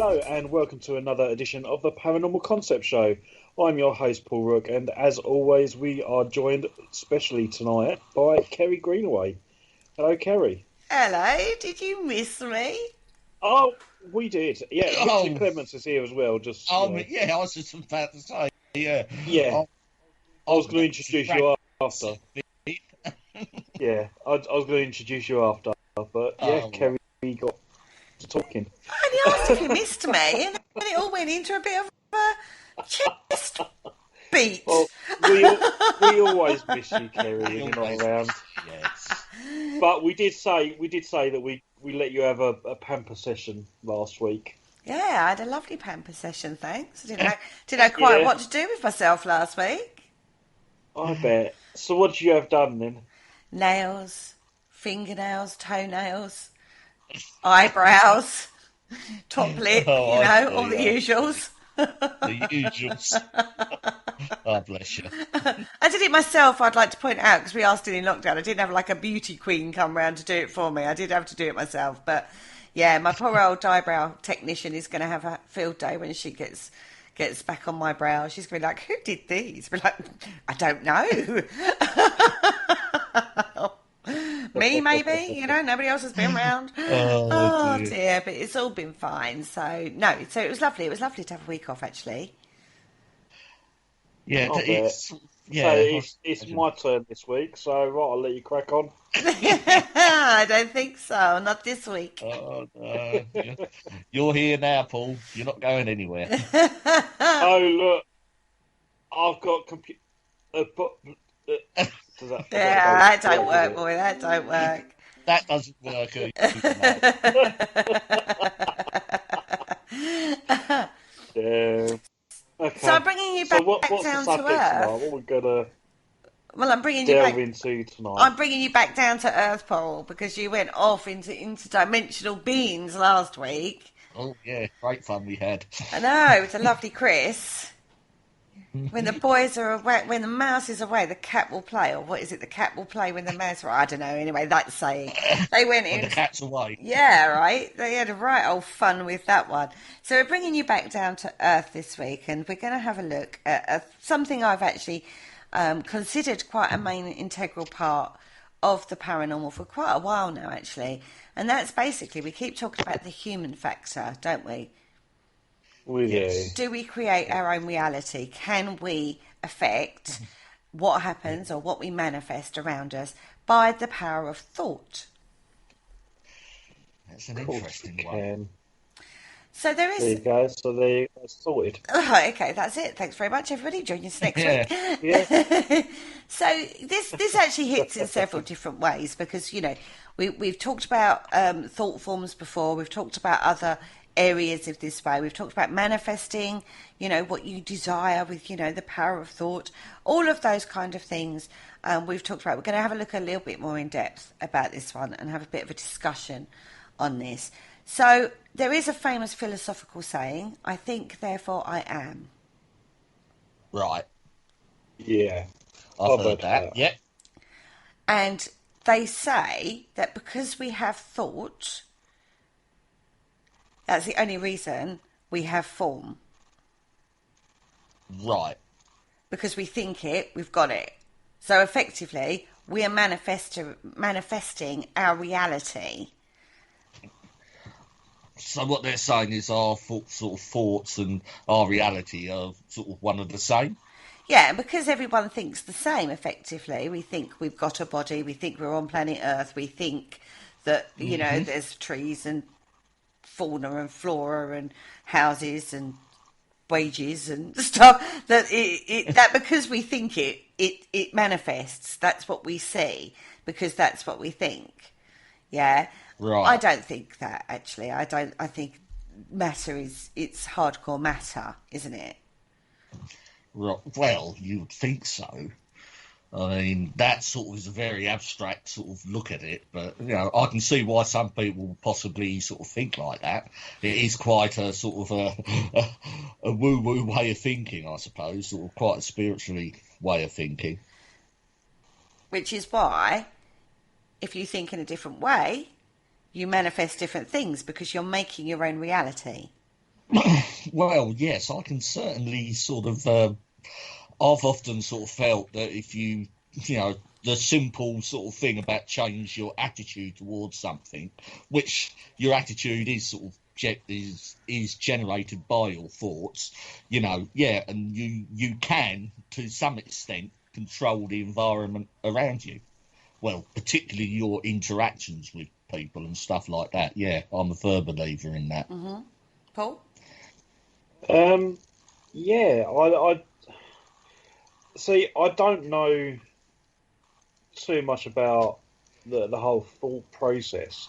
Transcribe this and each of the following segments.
Hello and welcome to another edition of the Paranormal Concept Show. I'm your host Paul Rook, and as always, we are joined, especially tonight, by Kerry Greenaway. Hello, Kerry. Hello, did you miss me? Oh, we did. Yeah, Richard Oh, Clements is here as well. Just yeah, I was just about to say, yeah, yeah. I'm, I was I'm going to introduce you after. distracted. Yeah, I was going to introduce you after, but yeah, Oh, right. Kerry got to talking. I only asked if you missed me, and then it all went into a bit of a chest beat. Well, we always miss you, Kerry, when you're not Always, around. yes. But we did say that we let you have a pamper session last week. Yeah, I had a lovely pamper session, thanks. Didn't know quite Yeah, what to do with myself last week. I bet. So what did you have done then? Nails, fingernails, toenails, eyebrows, top lip, Oh, I all see. the I see. usuals. The usuals. Oh, bless you. I did it myself, I'd like to point out, because we are still in lockdown. I didn't have like a beauty queen come round to do it for me. I did have to do it myself. But yeah, my poor old eyebrow technician is going to have a field day when she gets back on my brow. She's going to be like, who did these? Be like, I don't know. Me, maybe, nobody else has been around. Oh, Oh dear. dear, but it's all been fine. So, no, so it was lovely. It was lovely to have a week off, actually. Yeah, I bet. So yeah. it's my turn this week. So right, I'll let you crack on. I don't think so. Not this week. Oh, no. You're here now, Paul. You're not going anywhere. Oh look, I've got computer. Does that Yeah, go that don't well with work, it? boy. That don't work. That doesn't work either, mate. Yeah. So I'm Okay. bringing you So back what's the down to subject tonight? earth. What we're gonna Well, I'm bringing you delve back. into tonight? I'm bringing you back down to earth, Paul, because you went off into interdimensional beings last week. Oh, yeah, great fun we had. I know it was a lovely Chris. When the boys are away, when the mouse is away, the cat will play. Or what is it? The cat will play when the mouse. I don't know. Anyway, that's saying they went When the in. cat's away. Yeah, right. They had a right old fun with that one. So we're bringing you back down to earth this week, and we're going to have a look at something I've actually considered quite a main integral part of the paranormal for quite a while now, actually. And that's basically, we keep talking about the human factor, don't we? We do. Yes. Do we create our own reality? Can we affect what happens or what we manifest around us by the power of thought? That's an Of course we interesting one. can. So there There you is. go. So there, that's sorted. Oh, okay, that's it. Thanks very much, everybody. Join us next Yeah. week. Yeah. So this actually hits in several different ways because we've talked about thought forms before. We've talked about other areas of this way. We've talked about manifesting. What you desire with the power of thought. All of those kind of things. We've talked about. We're going to have a look a little bit more in depth about this one and have a bit of a discussion on this. So there is a famous philosophical saying, I think, therefore I am. Right. Yeah. I've I've heard heard that. that. Yep. And they say that because we have thought, that's the only reason we have form. Right. Because we think it, we've got it. So effectively, we are manifesting our reality. So what they're saying is our sort of thoughts and our reality are sort of one and the same. Yeah, and because everyone thinks the same, effectively, we think we've got a body, we think we're on planet Earth, we think that, there's trees and fauna and flora and houses and wages and stuff, that that because we think it manifests. That's what we see, because that's what we think. Yeah. I Right. don't think that, actually. I think matter it's hardcore matter, isn't it? Right. Well, you'd think so. I mean, that sort of is a very abstract sort of look at it, but I can see why some people possibly sort of think like that. It is quite a sort of a woo-woo way of thinking, I suppose, sort of quite a spiritually way of thinking. Which is why, if you think in a different way, you manifest different things because you're making your own reality. Well, yes, I can certainly sort of. I've often sort of felt that if you know, the simple sort of thing about change your attitude towards something, which your attitude is sort of is generated by your thoughts, you know, yeah, and you can to some extent control the environment around you. Well, particularly your interactions with people and stuff like that. Yeah, I'm a firm believer in that. Paul? Um, yeah, I see. I don't know too much about the whole thought process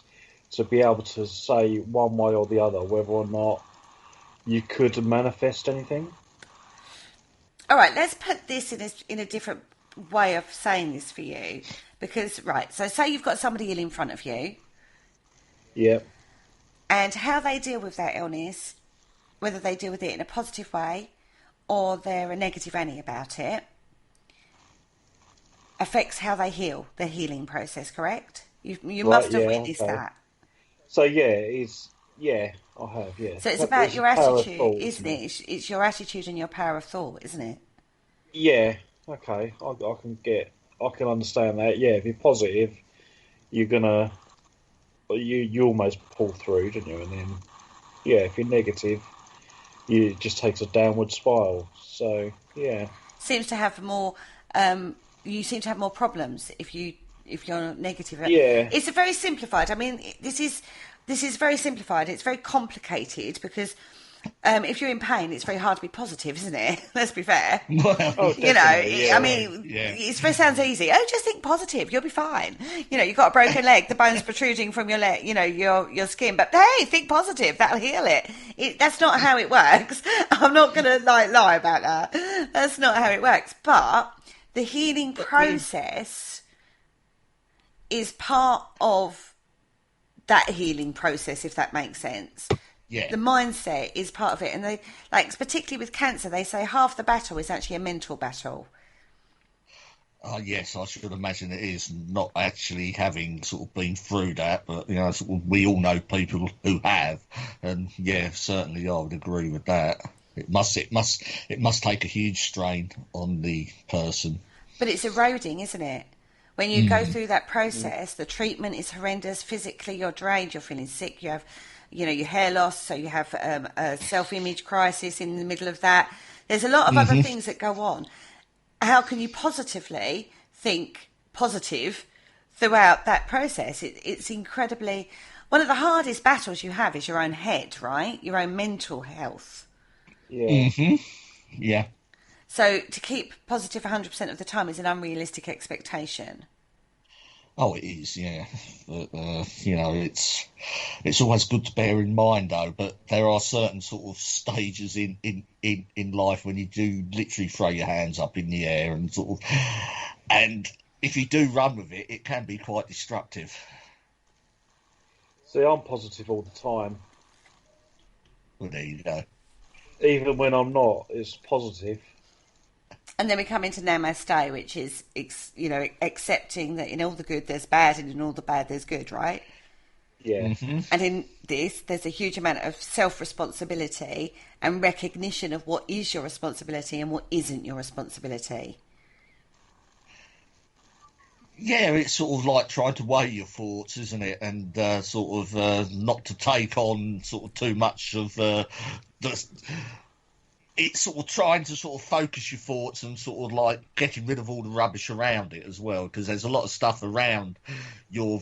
to be able to say one way or the other whether or not you could manifest anything. All right, let's put this in a different way of saying this for you. Because, right, so say you've got somebody ill in front of you, Yeah, and how they deal with that illness, whether they deal with it in a positive way or they're a negative Annie about it, affects how they heal, their healing process, correct? You right. must have Yeah, witnessed okay. that. So yeah, it's yeah, I have. Yeah, So it's about it's a your power of attitude, thought, isn't isn't it? it? It's your attitude and your power of thought, isn't it? Yeah, okay. I can understand that. Yeah, if you're positive, you're gonna, you almost pull through, don't you? And then, yeah, if you're negative, it just takes a downward spiral. So, yeah, Seems to have more. You seem to have more problems if you're negative. yeah, It's a very simplified. I mean, this is very simplified. It's very complicated because if you're in pain, it's very hard to be positive, isn't it? Let's be fair. Well, oh, You know, definitely, I yeah, mean, yeah. it sounds easy. Oh, just think positive. You'll be fine. You know, you've got a broken leg, the bone's protruding from your leg, you know, your skin. But hey, think positive. That'll heal it. That's not how it works. I'm not going to lie about that. That's not how it works. But the healing but the process is part of that healing process, if that makes sense. Yeah. The mindset is part of it, and they like particularly with cancer, they say half the battle is actually a mental battle. Yes, I should imagine it is not actually having sort of been through that, but you know, sort of, we all know people who have, and yeah, certainly I would agree with that. It must take a huge strain on the person. But it's eroding, isn't it? When you go Mm. through that process, the treatment is horrendous. Physically, you're drained. You're feeling sick. You have, you know, your hair loss. So you have a self-image crisis in the middle of that. There's a lot of other Hmm. things that go on. How can you positively think positive throughout that process? It's incredibly one of the hardest battles you have is your own head, right? Your own mental health. yeah. Hmm. Yeah. So to keep positive 100% of the time is an unrealistic expectation. Oh, it is. Yeah. But you know, it's always good to bear in mind though. But there are certain sort of stages in life when you do literally throw your hands up in the air and sort of, and if you do run with it, it can be quite destructive. See, I'm positive all the time, Well, there you go. even when I'm not. It's positive. And then we come into namaste, which is, you know, accepting that in all the good there's bad and in all the bad there's good, right? Yeah, Hmm. And in this, there's a huge amount of self-responsibility and recognition of what is your responsibility and what isn't your responsibility. Yeah, it's sort of like trying to weigh your thoughts, isn't it? And sort of not to take on sort of too much of the. It's sort of trying to sort of focus your thoughts and sort of like getting rid of all the rubbish around it as well, because there's a lot of stuff around your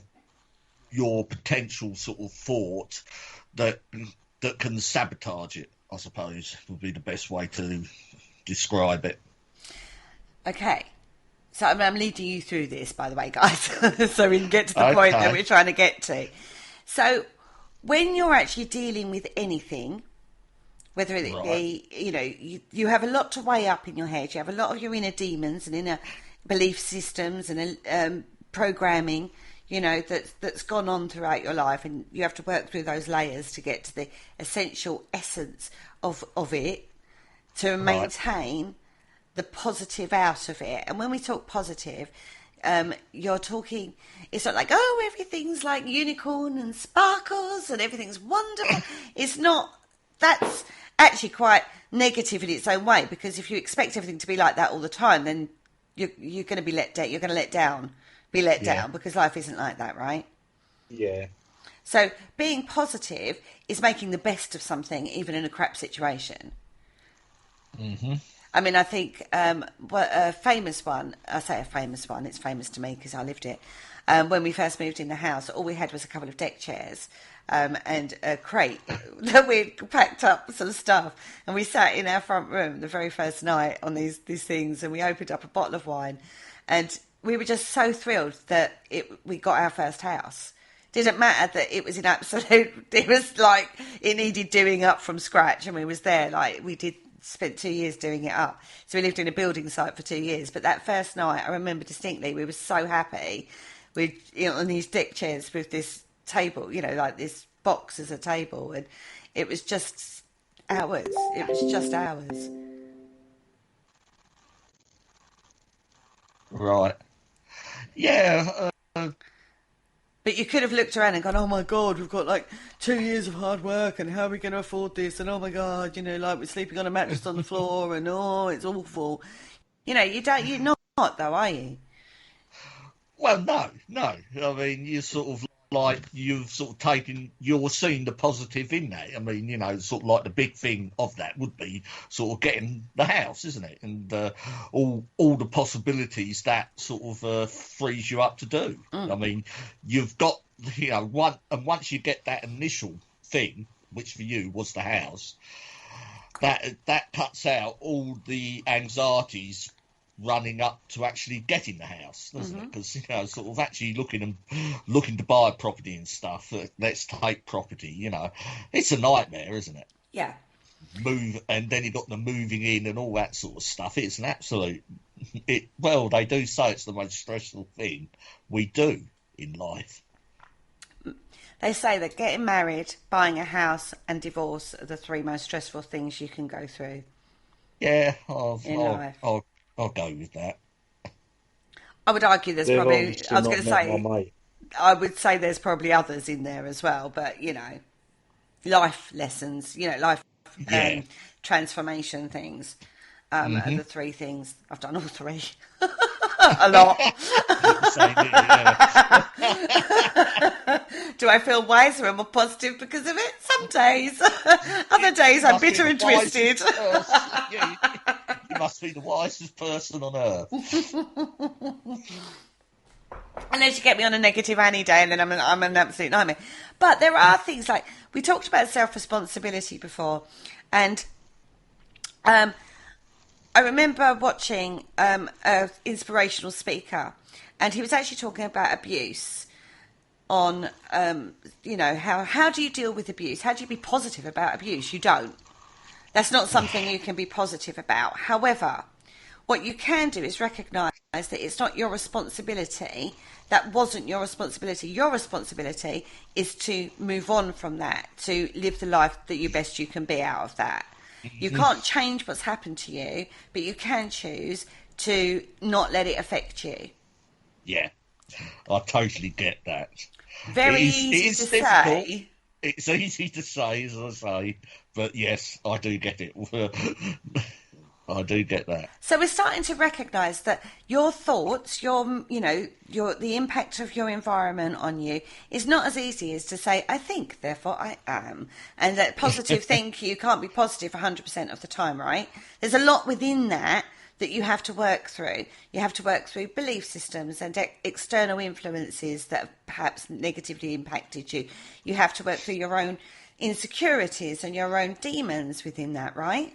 potential sort of thought that can sabotage it. I suppose would be the best way to describe it. Okay. So I'm leading you through this, by the way, guys, so we can get to the point that Okay. we're trying to get to. So when you're actually dealing with anything, whether it Right. be, you know, you have a lot to weigh up in your head. You have a lot of your inner demons and inner belief systems and programming, you know, that's gone on throughout your life, and you have to work through those layers to get to the essential essence of it to Right. maintain the positive out of it. And when we talk positive, you're talking, it's not like, everything's like unicorn and sparkles and everything's wonderful. It's not that's actually quite negative in its own way, because if you expect everything to be like that all the time, then you're going to be let down. You're going to be let down, because life isn't like that, right? Yeah. So being positive is making the best of something, even in a crap situation. Mm-hmm. I mean, I think a famous one, I say a famous one, it's famous to me because I lived it. When we first moved in the house, all we had was a couple of deck chairs and a crate that we'd packed up some stuff. And we sat in our front room the very first night on these things, and we opened up a bottle of wine. And we were just so thrilled that we got our first house. Didn't matter that it was it was like it needed doing up from scratch, and we was there, like spent 2 years doing it up. So we lived in a building site for 2 years. But that first night, I remember distinctly, we were so happy with, on these deck chairs with this table, like this box as a table, and it was just ours. It was just ours. Right. Yeah. But you could have looked around and gone, oh my God, we've got like 2 years of hard work, and how are we going to afford this? And oh my God, like we're sleeping on a mattress on the floor, and oh, it's awful. You're not though, are you? Well, no. I mean, you're sort of like, you've sort of you're seeing the positive in that. I mean, sort of like the big thing of that would be sort of getting the house, isn't it? And all the possibilities that sort of frees you up to do. I mean, you've got, once you get that initial thing, which for you was the house, that cuts out all the anxieties running up to actually getting the house, doesn't it? Because sort of actually looking to buy a property and stuff. Let's take property. It's a nightmare, isn't it? Yeah. Move, and then you've got the moving in and all that sort of stuff. It's an absolute. Well, they do say it's the most stressful thing we do in life. They say that getting married, buying a house, and divorce are the 3 most stressful things you can go through. Yeah, I'll go with that. I would argue there's probably, I was going to say, I would say there's probably others in there as well, but, life lessons, life transformation things are the 3 things. I've done all 3. A lot. Do I feel wiser and more positive because of it? Some days. Other days I'm bitter and twisted. You must be the wisest person on earth. Unless you get me on a negative Annie day, and then I'm an absolute nightmare. But there are things like, we talked about self-responsibility before, and I remember watching an inspirational speaker, and he was actually talking about abuse on, how do you deal with abuse? How do you be positive about abuse? You don't. That's not something you can be positive about. However, what you can do is recognise that it's not your responsibility. That wasn't your responsibility. Your responsibility is to move on from that, to live the life that you best you can be out of that. You can't change what's happened to you, but you can choose to not let it affect you. Yeah, I totally get that. Very easy to say. It's easy to say, as I say, but yes, I do get it. I do get that. So we're starting to recognise that your thoughts, the impact of your environment on you is not as easy as to say, I think, therefore I am. And that positive think, you can't be positive 100% of the time, right? There's a lot within that you have to work through. You have to work through belief systems and external influences that have perhaps negatively impacted you. You have to work through your own insecurities and your own demons within that, right?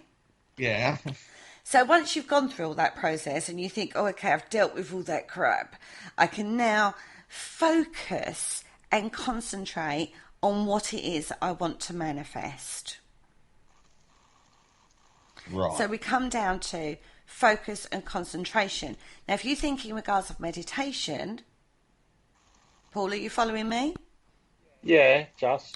Yeah. So once you've gone through all that process and you think, oh, okay, I've dealt with all that crap, I can now focus and concentrate on what it is I want to manifest. Right. So we come down to focus and concentration. Now, if you think in regards of meditation, Paul, are you following me? Yeah, just.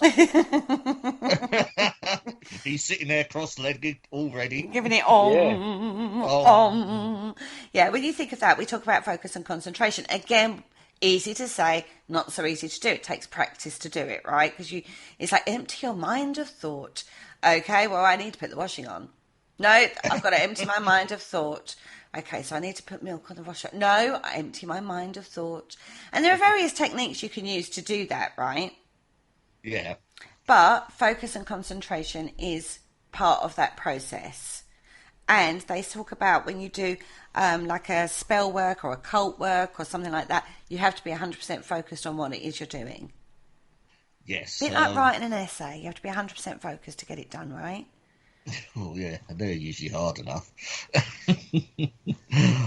He's sitting there cross-legged already. Giving it on. Yeah, when you think of that, we talk about focus and concentration. Again, Easy to say, not so easy to do. It takes practice to do it, right? Because it's like empty your mind of thought. Okay, well, I need to put the washing on. No, I've got to empty my mind of thought. Okay, so I need to put milk on the washer. No, I empty my mind of thought. And there are various techniques you can use to do that, right? Yeah. But focus and concentration is part of that process. And they talk about when you do like a spell work or occult work or something like that, you have to be 100% focused on what it is you're doing. Yes. Bit like writing an essay. You have to be 100% focused to get it done, right? Oh, yeah. And they're usually hard enough.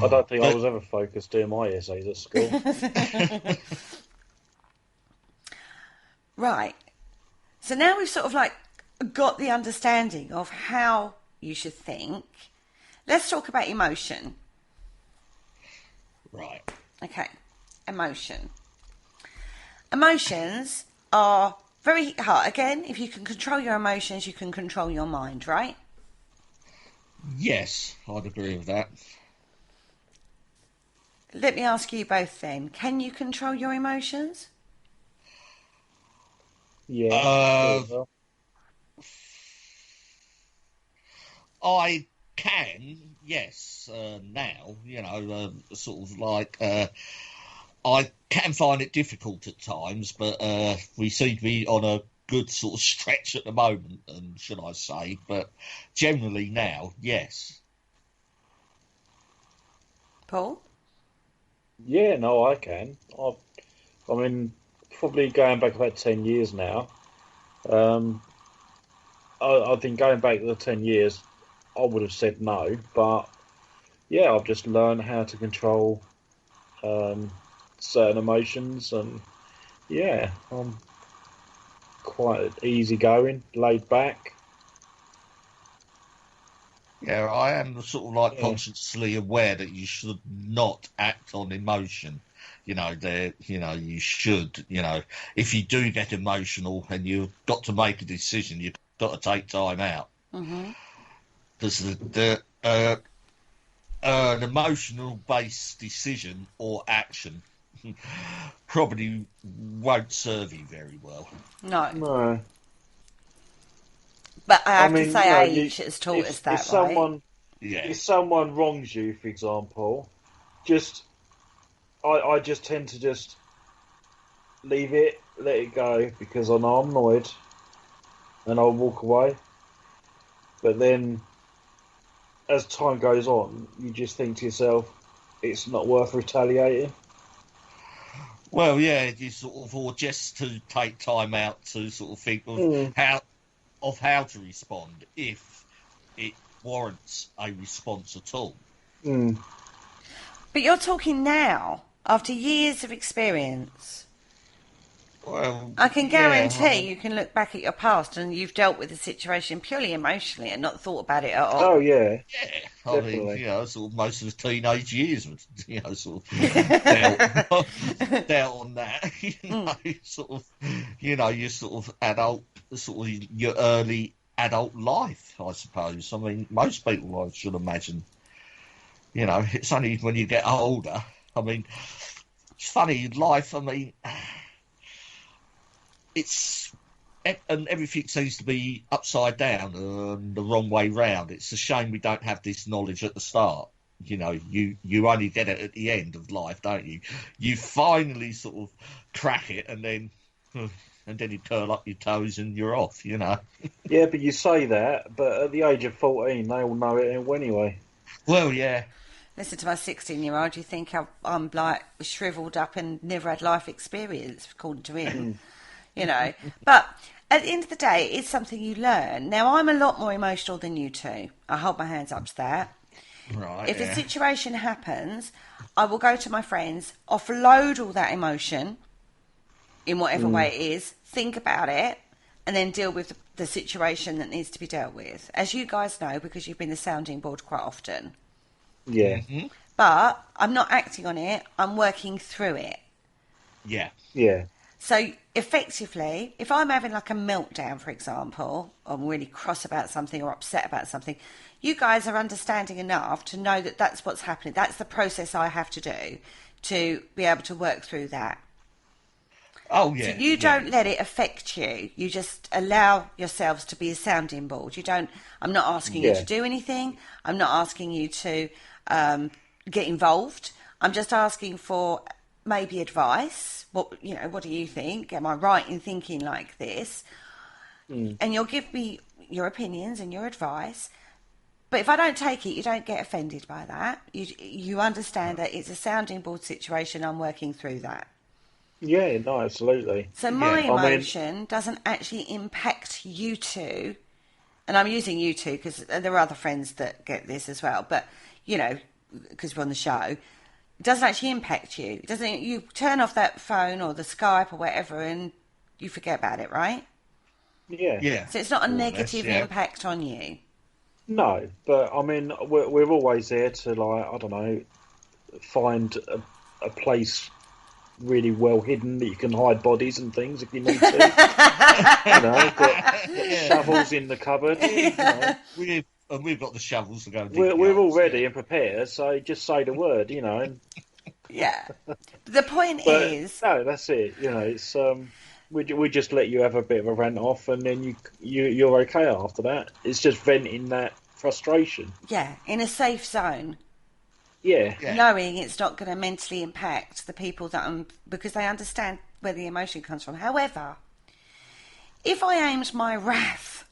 I don't think I was ever focused doing my essays at school. Right. So now we've sort of like got the understanding of how you should think. Let's talk about emotion. Right. Okay. Emotion. Emotions are very hard. Again, if you can control your emotions, you can control your mind, right? Yes, I'd agree with that. Let me ask you both then. Can you control your emotions? Yeah. Sure. I can, yes, now, sort of like, I can find it difficult at times, but we seem to be on a good sort of stretch at the moment, and should I say, but generally now, yes. Paul? Yeah, no, I can. I mean, probably going back about 10 years now. I think going back the 10 years, I would have said no, but yeah, I've just learned how to control um, certain emotions, and yeah, I'm quite easygoing, laid back. Yeah, I am sort of like Yeah. consciously aware that you should not act on emotion. You should, if you do get emotional and you've got to make a decision, you've got to take time out. Mm-hmm. Because an emotional based decision or action probably won't serve you very well. No. No, But I I have to mean, you know, say age has taught us if that, right? Yeah, if someone wrongs you, for example, just I just tend to just leave it, let it go, because I know I'm annoyed, and I'll walk away. But then, as time goes on, you just think to yourself, it's not worth retaliating. well, yeah, you sort of, or just to take time out to sort of think of Mm, how to respond if it warrants a response at all. mm. But you're talking now, after years of experience. Well, I can yeah, I guarantee mean, you can look back at your past and you've dealt with the situation purely emotionally and not thought about it at Oh all. yeah, yeah, I mean, definitely. sort of most of the teenage years, sort of dealt on that, Mm. sort of, your sort of adult, sort of your early adult life, I suppose. I mean, most people, I should imagine, it's only when you get older. I mean, it's funny, life, I mean, it's and everything seems to be upside down and the wrong way round. It's a shame we don't have this knowledge at the start. You only get it at the end of life, don't you? You finally sort of crack it, and then you curl up your toes and you're off. Yeah, but you say that, but at the age of 14, they all know it anyway. Well, yeah, Listen to my 16-year-old, you think I'm like shriveled up and never had life experience, according to him. Mm, But at the end of the day, it's something you learn. Now, I'm a lot more emotional than you two. I hold my hands up to that. right, If a yeah, situation happens, I will go to my friends, offload all that emotion in whatever mm, way it is, think about it, and then deal with the situation that needs to be dealt with. As you guys know, because you've been the sounding board quite often. yeah, But I'm not acting on it, I'm working through it. yeah, yeah. So effectively, if I'm having like a meltdown, for example, or I'm really cross about something or upset about something, you guys are understanding enough to know that that's what's happening. That's the process I have to do to be able to work through that. Oh, yeah. So you don't let it affect you. You just allow yourselves to be a sounding board. I'm not asking you to do anything. I'm not asking you to get involved. I'm just asking for maybe advice. What do you think? Am I right in thinking like this? And you'll give me your opinions and your advice. But if I don't take it, you don't get offended by that. You understand that it's a sounding board situation. I'm working through that. Yeah, no, absolutely. So my emotion doesn't actually impact you two, and I'm using you two because there are other friends that get this as well. But because we're on the show, it doesn't actually impact you. It doesn't. You turn off that phone or the Skype or whatever, and you forget about it, right? Yeah. So it's not a negative impact on you. No, but I mean, we're always there to, like, I don't know, find a place really well hidden that you can hide bodies and things if you need to. Got shovels in the cupboard. We've got the shovels to go. We're all ready and prepared, so just say the word, And yeah, the point is, no, that's it. It's we just let you have a bit of a rant off, and then you're okay after that. It's just venting that frustration. Yeah, in a safe zone. Yeah. Knowing it's not going to mentally impact the people because they understand where the emotion comes from. However, if I aimed my wrath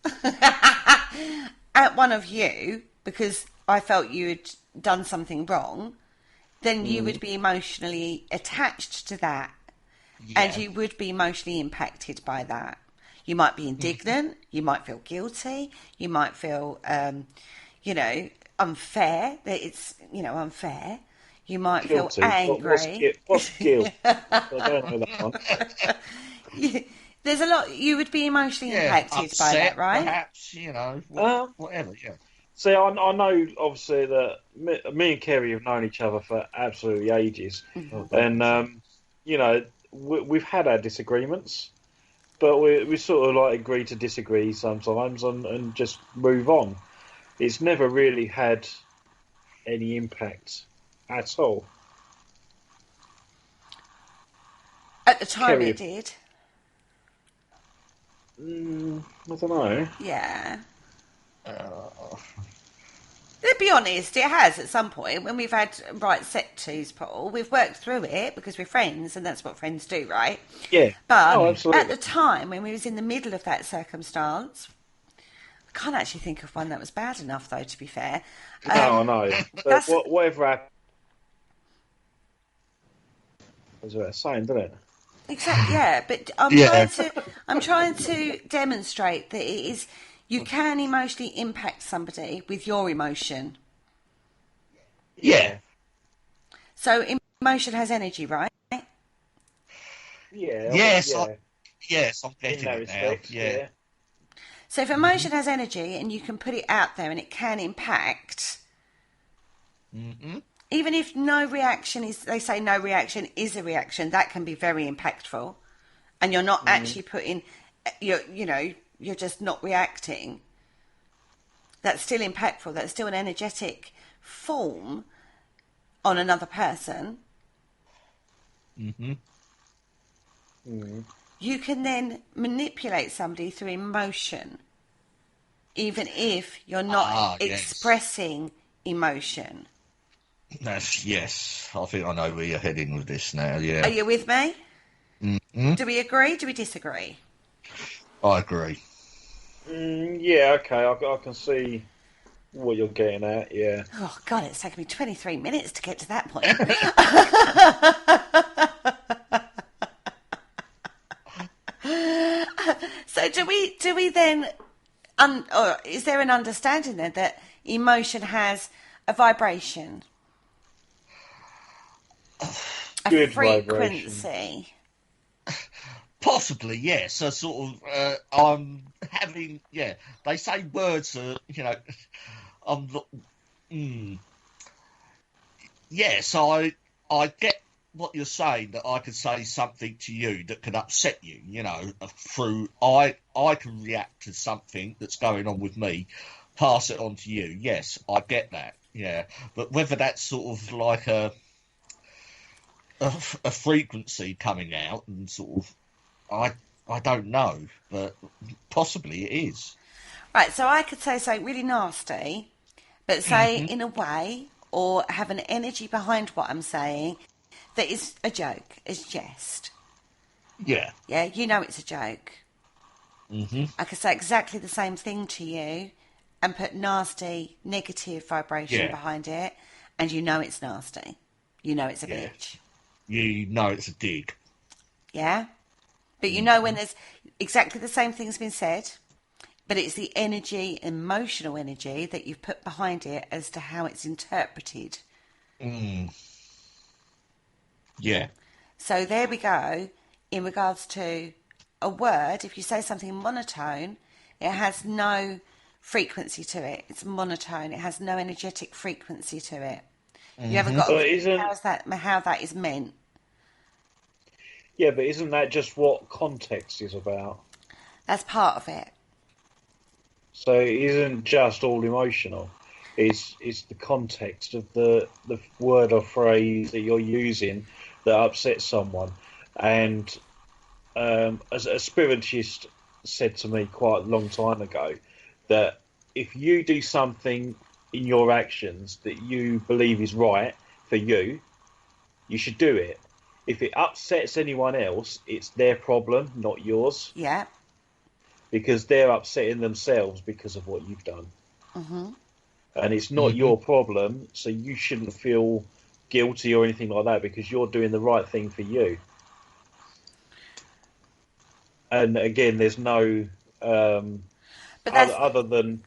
at one of you because I felt you had done something wrong, then you would be emotionally attached to that, and you would be emotionally impacted by that. You might be indignant, you might feel guilty, you might feel, unfair, that it's, unfair. You might Guilty. feel angry. What's guilt? I don't know that one. There's a lot. You would be emotionally impacted upset, by that, right? Perhaps, whatever, See, I know, obviously, that me and Kerry have known each other for absolutely ages. And, we've had our disagreements, but we sort of, like, agree to disagree sometimes and just move on. It's never really had any impact at all. At the time, Kerry, it did. I don't know. Yeah. To be honest, it has at some point when we've had set twos, Paul. We've worked through it because we're friends, and that's what friends do, right? Yeah. But at the time when we was in the middle of that circumstance, I can't actually think of one that was bad enough, though. To be fair, no, I know. But whatever happened, was what it's saying, doesn't it? Exactly. Yeah, but I'm trying to demonstrate that it is. You can emotionally impact somebody with your emotion. Yeah. So emotion has energy, right? Yeah. Yes. Yeah. I'm getting it respect, now. Yeah. So if emotion has energy and you can put it out there and it can impact, even if no reaction is, they say no reaction is a reaction, that can be very impactful. And you're not actually putting, you're just not reacting. That's still impactful. That's still an energetic form on another person. You can then manipulate somebody through emotion, even if you're not expressing emotion. Yes. I think I know where you're heading with this now, yeah. Are you with me? Do we agree? Do we disagree? I agree. Yeah, okay, I can see what you're getting at, yeah. Oh, God, it's taken me 23 minutes to get to that point. So do we then, or is there an understanding then that emotion has a vibration? A frequency? Possibly, yes. So sort of, I'm having, they say words are, I'm not, Yes, I get what you're saying, that I can say something to you that can upset you, through, I can react to something that's going on with me, pass it on to you. Yes, I get that, yeah. But whether that's sort of like a frequency coming out, and sort of, I don't know, but possibly it is. Right, so I could say something really nasty, but say Hmm. in a way, or have an energy behind what I'm saying that is a joke, is jest. Yeah. Yeah, you know it's a joke. Hmm. I could say exactly the same thing to you and put nasty, negative vibration Yeah. behind it, and you know it's nasty. You know it's a Yeah. bitch. You know it's a dig. Yeah? But you know when Hmm. there's exactly the same thing's been said, but it's the energy, emotional energy that you've put behind it as to how it's interpreted. Mm. Yeah. So there we go. In regards to a word, if you say something monotone, it has no frequency to it. It's monotone. It has no energetic frequency to it. You haven't Hmm. got a But clue isn't how that is meant. yeah, but isn't that just what context is about? That's part of it. So it isn't just all emotional. It's the context of the word or phrase that you're using that upsets someone. And as a spiritist said to me quite a long time ago, that if you do something in your actions that you believe is right for you, you should do it. If it upsets anyone else, it's their problem, not yours, Yeah. because they're upsetting themselves because of what you've done. Hmm. And it's not Hmm. your problem, so you shouldn't feel guilty or anything like that because you're doing the right thing for you. And again, there's no But that's other than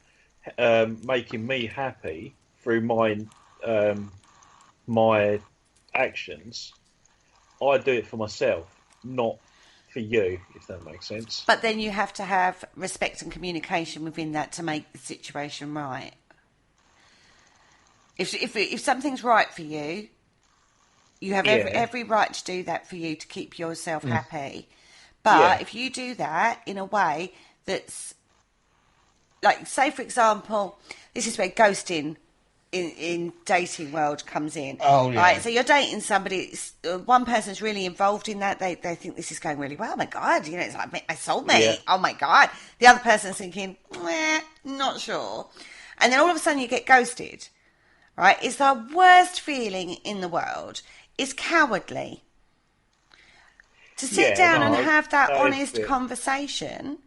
making me happy through um, my actions. I do it for myself, not for you, if that makes sense. but then you have to have respect and communication within that to make the situation right. If something's right for you, you have Yeah, every right to do that for you to keep yourself Mm. happy. yeah, But if you do that in a way that's like, say for example, this is where ghosting in dating world comes in, Oh right? yeah. So you're dating somebody, one person's really involved in that. They think this is going really well. Oh my god, you know, it's like my yeah, soulmate. Oh my god. The other person's thinking, not sure. And then all of a sudden you get ghosted, right? It's the worst feeling in the world. It's cowardly to sit yeah. down and No, have that that is a honest bit. conversation.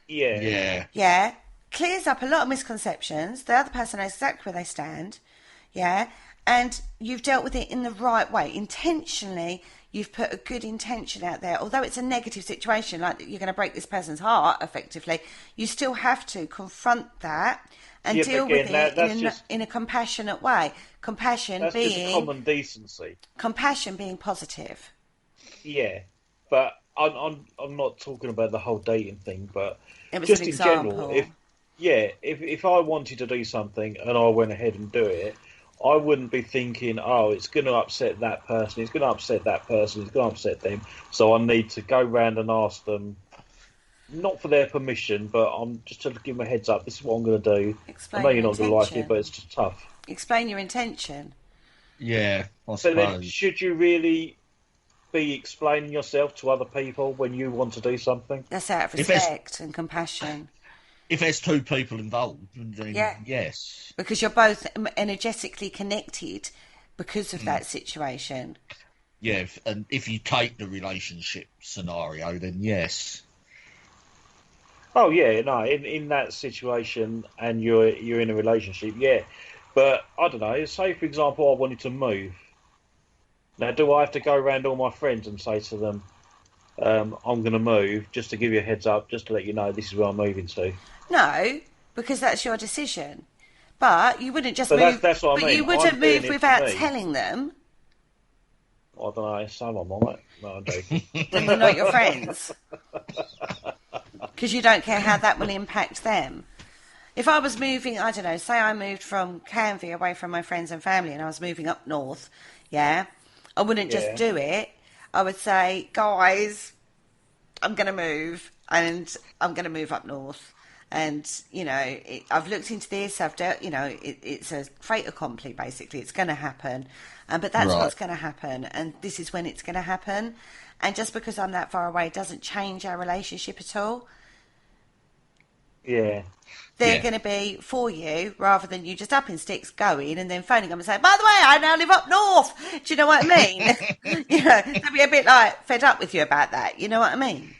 Yeah, Yeah. Yeah, clears up a lot of misconceptions. The other person knows exactly where they stand. Yeah, and you've dealt with it in the right way. Intentionally, you've put a good intention out there. Although it's a negative situation, like you're going to break this person's heart effectively, you still have to confront that and yeah. But deal with again, it that's in a compassionate way. just common decency. Compassion being positive. Yeah, but I'm not talking about the whole dating thing, but It was an just in general, example. if I wanted to do something and I went ahead and do it, I wouldn't be thinking, oh, it's going to upset that person, it's going to upset that person, it's going to upset them, so I need to go round and ask them, not for their permission, but I'm just to give them a heads up. This is what I'm going to do. I know Explain you're your not going to like it, but intention. it's just tough. Explain your intention. Yeah. I But then, suppose. should you really be explaining yourself to other people when you want to do something? That's out of If there's respect and compassion. if there's two people involved, then Yeah. yes. Because you're both energetically connected because of Mm. that situation. Yeah. And if you take the relationship scenario, then yes. Oh yeah, no, in that situation, and you're in a relationship, yeah. But I don't know. Say for example, I wanted to move. Now, do I have to go around all my friends and say to them, "I'm going to move," just to give you a heads up, just to let you know this is where I'm moving to? No, because that's your decision. But you wouldn't just But move. that's what I But mean. you I'm wouldn't doing move it for without me. telling them. I don't know. Some I might. No, I'm joking. Then they're not your friends because you don't care how that will impact them. If I was moving, I don't know, say I moved from Canvey away from my friends and family and I was moving up north, yeah, I wouldn't just Yeah. do it. I would say, guys, I'm going to move and I'm going to move up north. And, I've looked into this, I've dealt, it's a fait accompli, basically. It's going to happen. But that's Right. what's going to happen. And this is when it's going to happen. And just because I'm that far away doesn't change our relationship at all. Yeah. They're Yeah. going to be for you rather than you just up in sticks going and then phoning them and saying, by the way, I now live up north. Do you know what I mean? They'll be a bit like fed up with you about that. You know what I mean?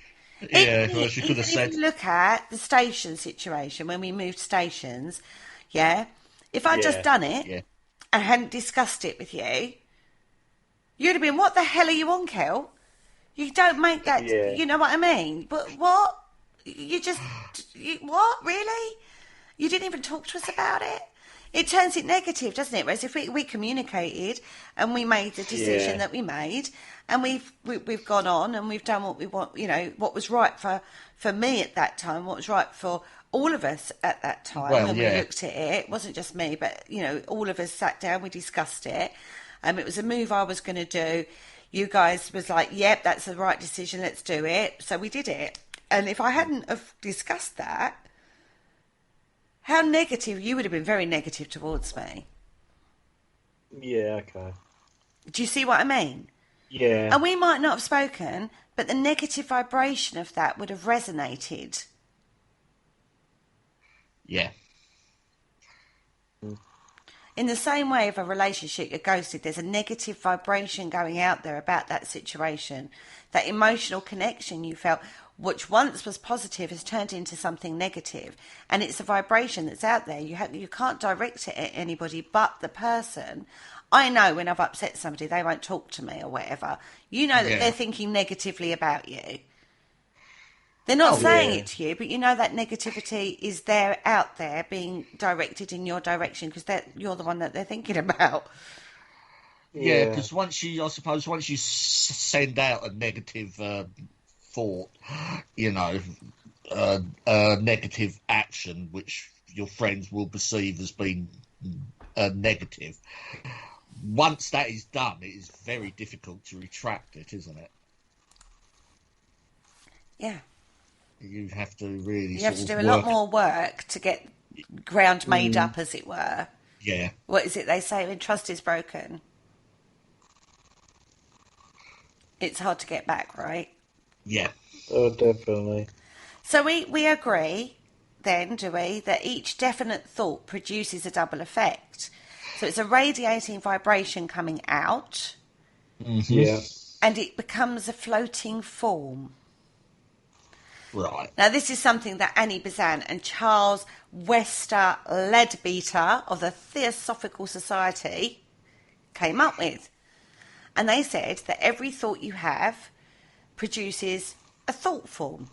Yeah, well, she could Even have if said, you look at the station situation when we moved stations, yeah, if I'd just Yeah. done it yeah, and hadn't discussed it with you, you'd have been, what the hell are you on, Kel? You don't make that, Yeah. you know what I mean? But what? What? Really? You didn't even talk to us about it? It turns it negative, doesn't it? Whereas if we communicated and we made the decision Yeah. that we made, and we've gone on and we've done what we want, what was right for me at that time, what was right for all of us at that time Well, when we yeah. looked at it. It wasn't just me, but all of us sat down, we discussed it. It was a move I was going to do. You guys was like, yep, that's the right decision, let's do it. So we did it. And if I hadn't have discussed that, how negative, you would have been very negative towards me. Yeah. Okay. Do you see what I mean? Yeah. And we might not have spoken, but the negative vibration of that would have resonated. yeah, In the same way, if a relationship get ghosted, there's a negative vibration going out there about that situation. That emotional connection you felt, which once was positive, has turned into something negative. And it's a vibration that's out there. You can't direct it at anybody but the person. I know when I've upset somebody, they won't talk to me or whatever. You know that Yeah. they're thinking negatively about you. They're not Oh, saying yeah. it to you, but you know that negativity is there, out there, being directed in your direction because you're the one that they're thinking about. yeah. Yeah. Because I suppose, once you send out a negative thought, you know, a negative action, which your friends will perceive as being negative. Once that is done, it is very difficult to retract it, isn't it? Yeah. You have to really You have sort to of do a lot work. more work to get ground made Mm. up, as it were. Yeah, What is it they say when trust is broken? It's hard to get back, right? yeah, Oh, definitely. So we agree, then, do we, that each definite thought produces a double effect. So it's a radiating vibration coming out, Yeah. and it becomes a floating form. right. Now, this is something that Annie Besant and Charles Wester Leadbeater of the Theosophical Society came up with. And they said that every thought you have produces a thought form.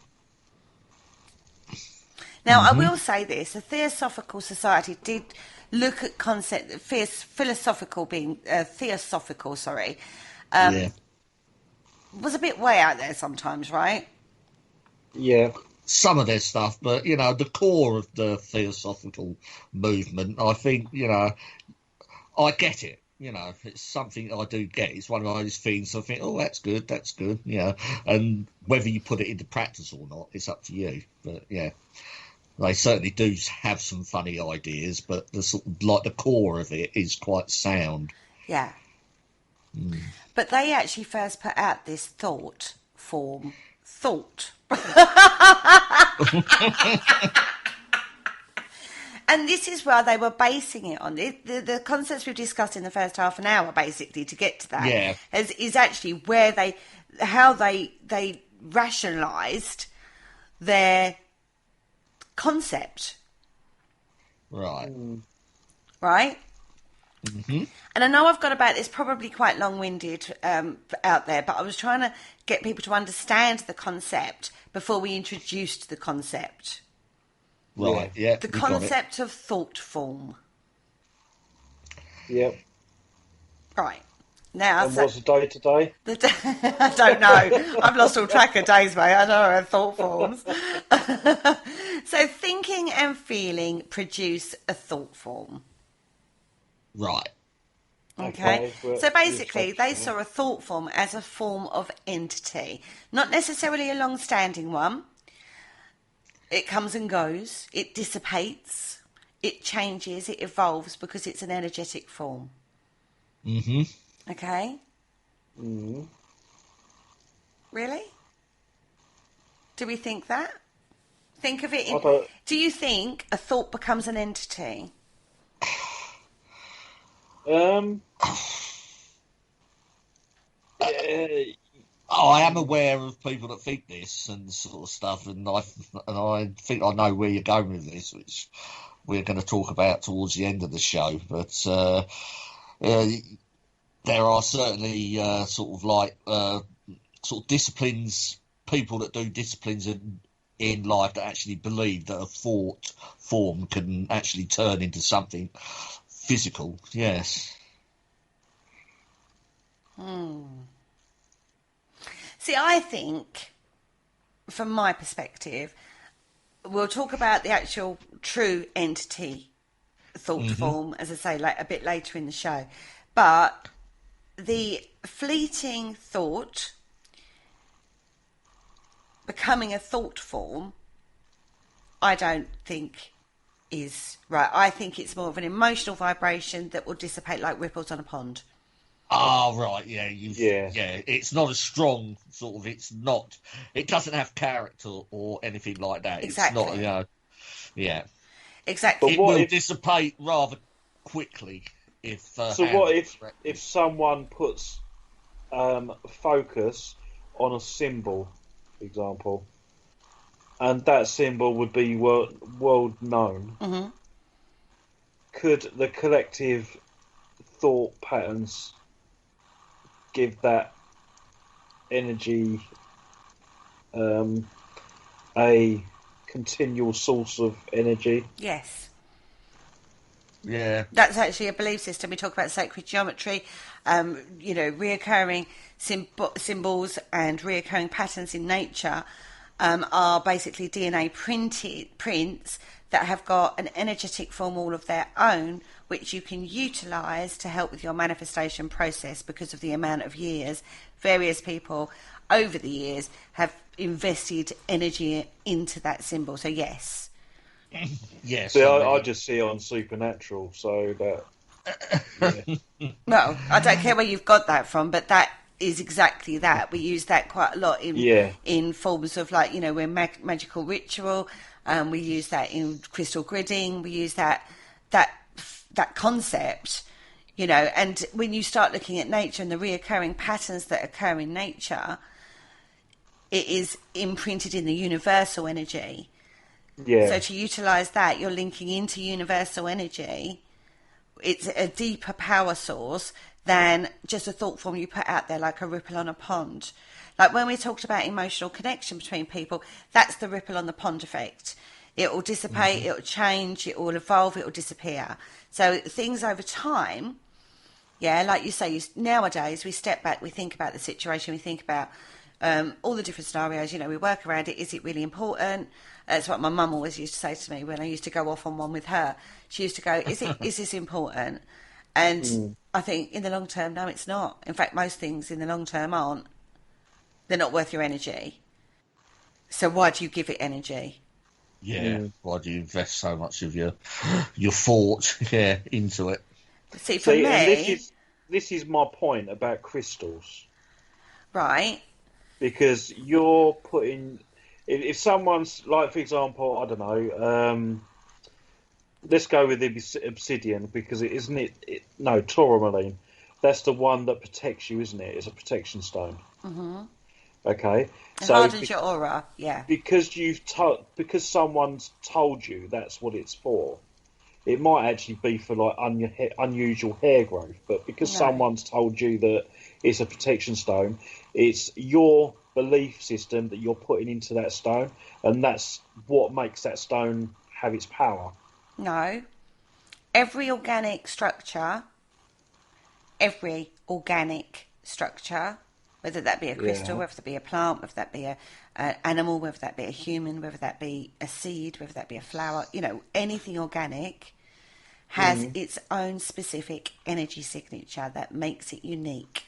Now, I will say this, the Theosophical Society did look at concept, philosophical being, theosophical, sorry, Yeah. was a bit way out there sometimes, right? Yeah. Some of their stuff, but you know, the core of the Theosophical movement, I think, you know, I get it. You know, it's something I do get. It's one of those things I think, oh, that's good, you know. And whether you put it into practice or not, it's up to you. But yeah, they certainly do have some funny ideas, but the sort of, like, the core of it is quite sound. Yeah. But they actually first put out this thought form. Thought. And this is where they were basing it on. The concepts we've discussed in the first half an hour, basically, to get to that, Yeah. is actually where how they rationalised their concept, Right. right? Hmm. And I know I've got about, it's probably quite long-winded out there, but I was trying to get people to understand the concept before we introduced the concept. Right. Yeah. The we got it. concept of thought form. Yep. Right. Now, And what's the day today? I don't know. I've lost all track of days, mate. I don't know her thought forms. So thinking and feeling produce a thought form. Right. Okay. well, So basically, yes, they saw a thought form as a form of entity, not necessarily a long-standing one, It comes and goes. It dissipates. It changes. It evolves because it's an energetic form. Mm-hmm. Okay? Mm. Really? Do we think that? Think of it I in... don't. Do you think a thought becomes an entity? Um. Yeah, I am aware of people that think this and sort of stuff, and I think I know where you're going with this, which we're going to talk about towards the end of the show. But uh, there are certainly sort of disciplines, people that do disciplines in life that actually believe that a thought form can actually turn into something physical. Yes. See, I think, from my perspective, we'll talk about the actual true entity thought Mm-hmm. form, as I say, like a bit later in the show. But the fleeting thought becoming a thought form, I don't think is right. I think it's more of an emotional vibration that will dissipate like ripples on a pond. Oh, right, yeah, yeah. it's not a strong sort of, it doesn't have character or anything like that. It's not, Exactly. yeah. But Exactly. It what will if? dissipate rather quickly if So what handled if correctly. someone puts focus on a symbol, for example, and that symbol would be world known? Hmm. Could the collective thought patterns give that energy um, a continual source of energy? Yes. Yeah. That's actually a belief system. We talk about sacred geometry, reoccurring symbols and reoccurring patterns in nature are basically DNA prints that have got an energetic form all of their own, which you can utilize to help with your manifestation process because of the amount of years various people over the years have invested energy into that symbol. So, yes. Yes, See, I I mean, just see it on Supernatural, so that yeah, Well, I don't care where you've got that from, but that is exactly that. We use that quite a lot yeah, in forms of like we're magical ritual. We use that in crystal gridding. We use that that concept, And when you start looking at nature and the reoccurring patterns that occur in nature, it is imprinted in the universal energy. So yeah. to utilize that, you're linking into universal energy. It's a deeper power source than just a thought form you put out there like a ripple on a pond. Like when we talked about emotional connection between people, that's the ripple on the pond effect. It will dissipate, mhm. it will change, it will evolve, it will disappear. So things over time, yeah, like you say, nowadays we step back, we think about the situation, we think about all the different scenarios, we work around it. Is it really important? That's what my mum always used to say to me when I used to go off on one with her. She used to go, is this important? And Mm. I think in the long term, no, it's not. In fact, most things in the long term aren't. They're not worth your energy. So why do you give it energy? Yeah. Mm. Why do you invest so much of your thought, yeah, into it? See, for See, and me, this is my point about crystals, right, because you're putting if someone's like, for example, I don't know, let's go with obsidian because no, tourmaline. That's the one that protects you, isn't it? It's a protection stone. Okay, it so hardens your aura, yeah. because someone's told you that's what it's for. It might actually be for like unusual hair growth, but because No, someone's told you that it's a protection stone, it's your belief system that you're putting into that stone, and that's what makes that stone have its power. no. Every organic structure, whether that be a crystal, Yeah. whether that be a plant, whether that be an animal, whether that be a human, whether that be a seed, whether that be a flower, anything organic has Mm. its own specific energy signature that makes it unique.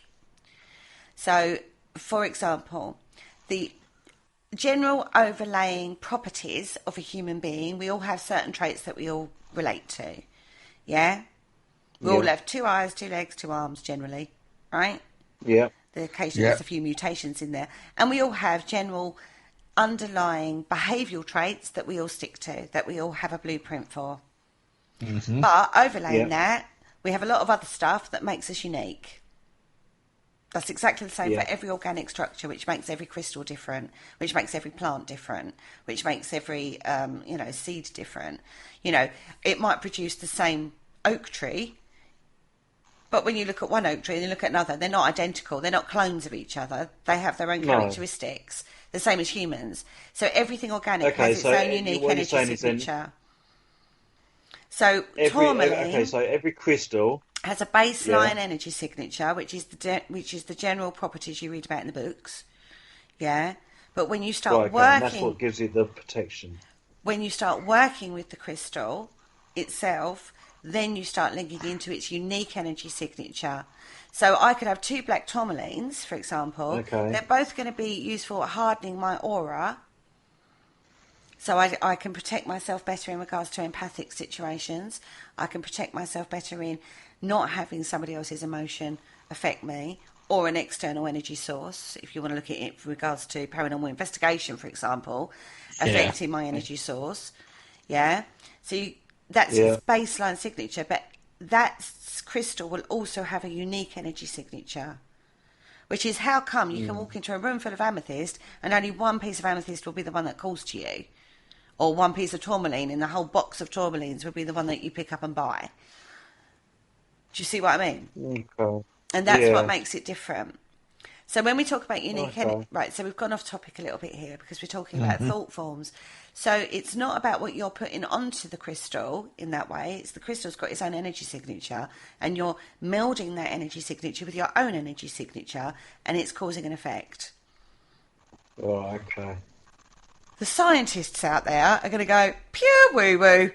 So, for example, the general overlaying properties of a human being. We all have certain traits that we all relate to. Yeah? We all have 2 eyes, 2 legs, 2 arms, generally, right? Yeah. Occasionally there's a few mutations in there. And we all have general underlying behavioural traits that we all stick to, that we all have a blueprint for. Mm-hmm. But overlaying that, we have a lot of other stuff that makes us unique. That's exactly the same for every organic structure, which makes every crystal different, which makes every plant different, which makes every, seed different. It might produce the same oak tree, but when you look at one oak tree and you look at another, they're not identical. They're not clones of each other. They have their own characteristics, the same as humans. So everything organic has its own unique energy signature. So every crystal has a baseline energy signature, which is the general properties you read about in the books. Yeah, but when you start working, that's what gives it the protection. When you start working with the crystal itself, then you start linking into its unique energy signature. So I could have 2 black tourmalines, for example. Okay. They're both going to be useful at hardening my aura. So I can protect myself better in regards to empathic situations. I can protect myself better in not having somebody else's emotion affect me, or an external energy source, if you want to look at it with regards to paranormal investigation, for example, affecting my energy source. Yeah? So that's its baseline signature, but that crystal will also have a unique energy signature, which is how come you can walk into a room full of amethyst and only one piece of amethyst will be the one that calls to you, or one piece of tourmaline in the whole box of tourmalines will be the one that you pick up and buy. Do you see what I mean? Okay. And that's what makes it different. So when we talk about unique energy, right, so we've gone off topic a little bit here because we're talking about thought forms. So it's not about what you're putting onto the crystal in that way. It's the crystal's got its own energy signature, and you're melding that energy signature with your own energy signature, and it's causing an effect. Oh, okay. The scientists out there are going to go, pure woo-woo.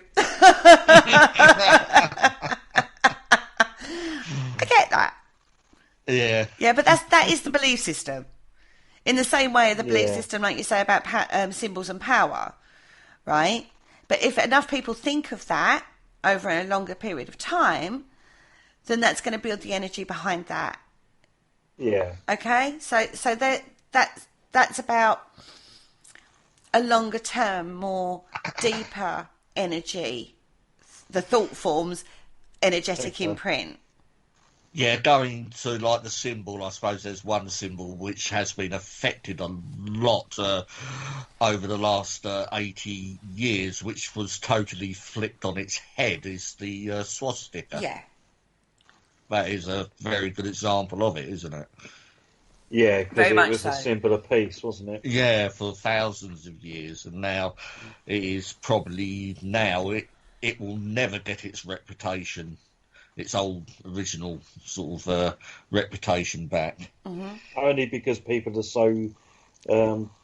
I get that. Yeah. Yeah, but that is the belief system. In the same way, the belief system, like you say, about symbols and power, right? But if enough people think of that over a longer period of time, then that's going to build the energy behind that. Yeah. Okay? So that's about a longer term, more deeper energy, the thought forms, energetic imprint. Yeah, going to like the symbol, I suppose there's one symbol which has been affected a lot over the last 80 years, which was totally flipped on its head, is the swastika. Yeah. That is a very good example of it, isn't it? Yeah, because it was a symbol of peace, wasn't it? Yeah, for thousands of years, and now it is probably it will never get its reputation, its old original sort of reputation back. Mm-hmm. Only because people are so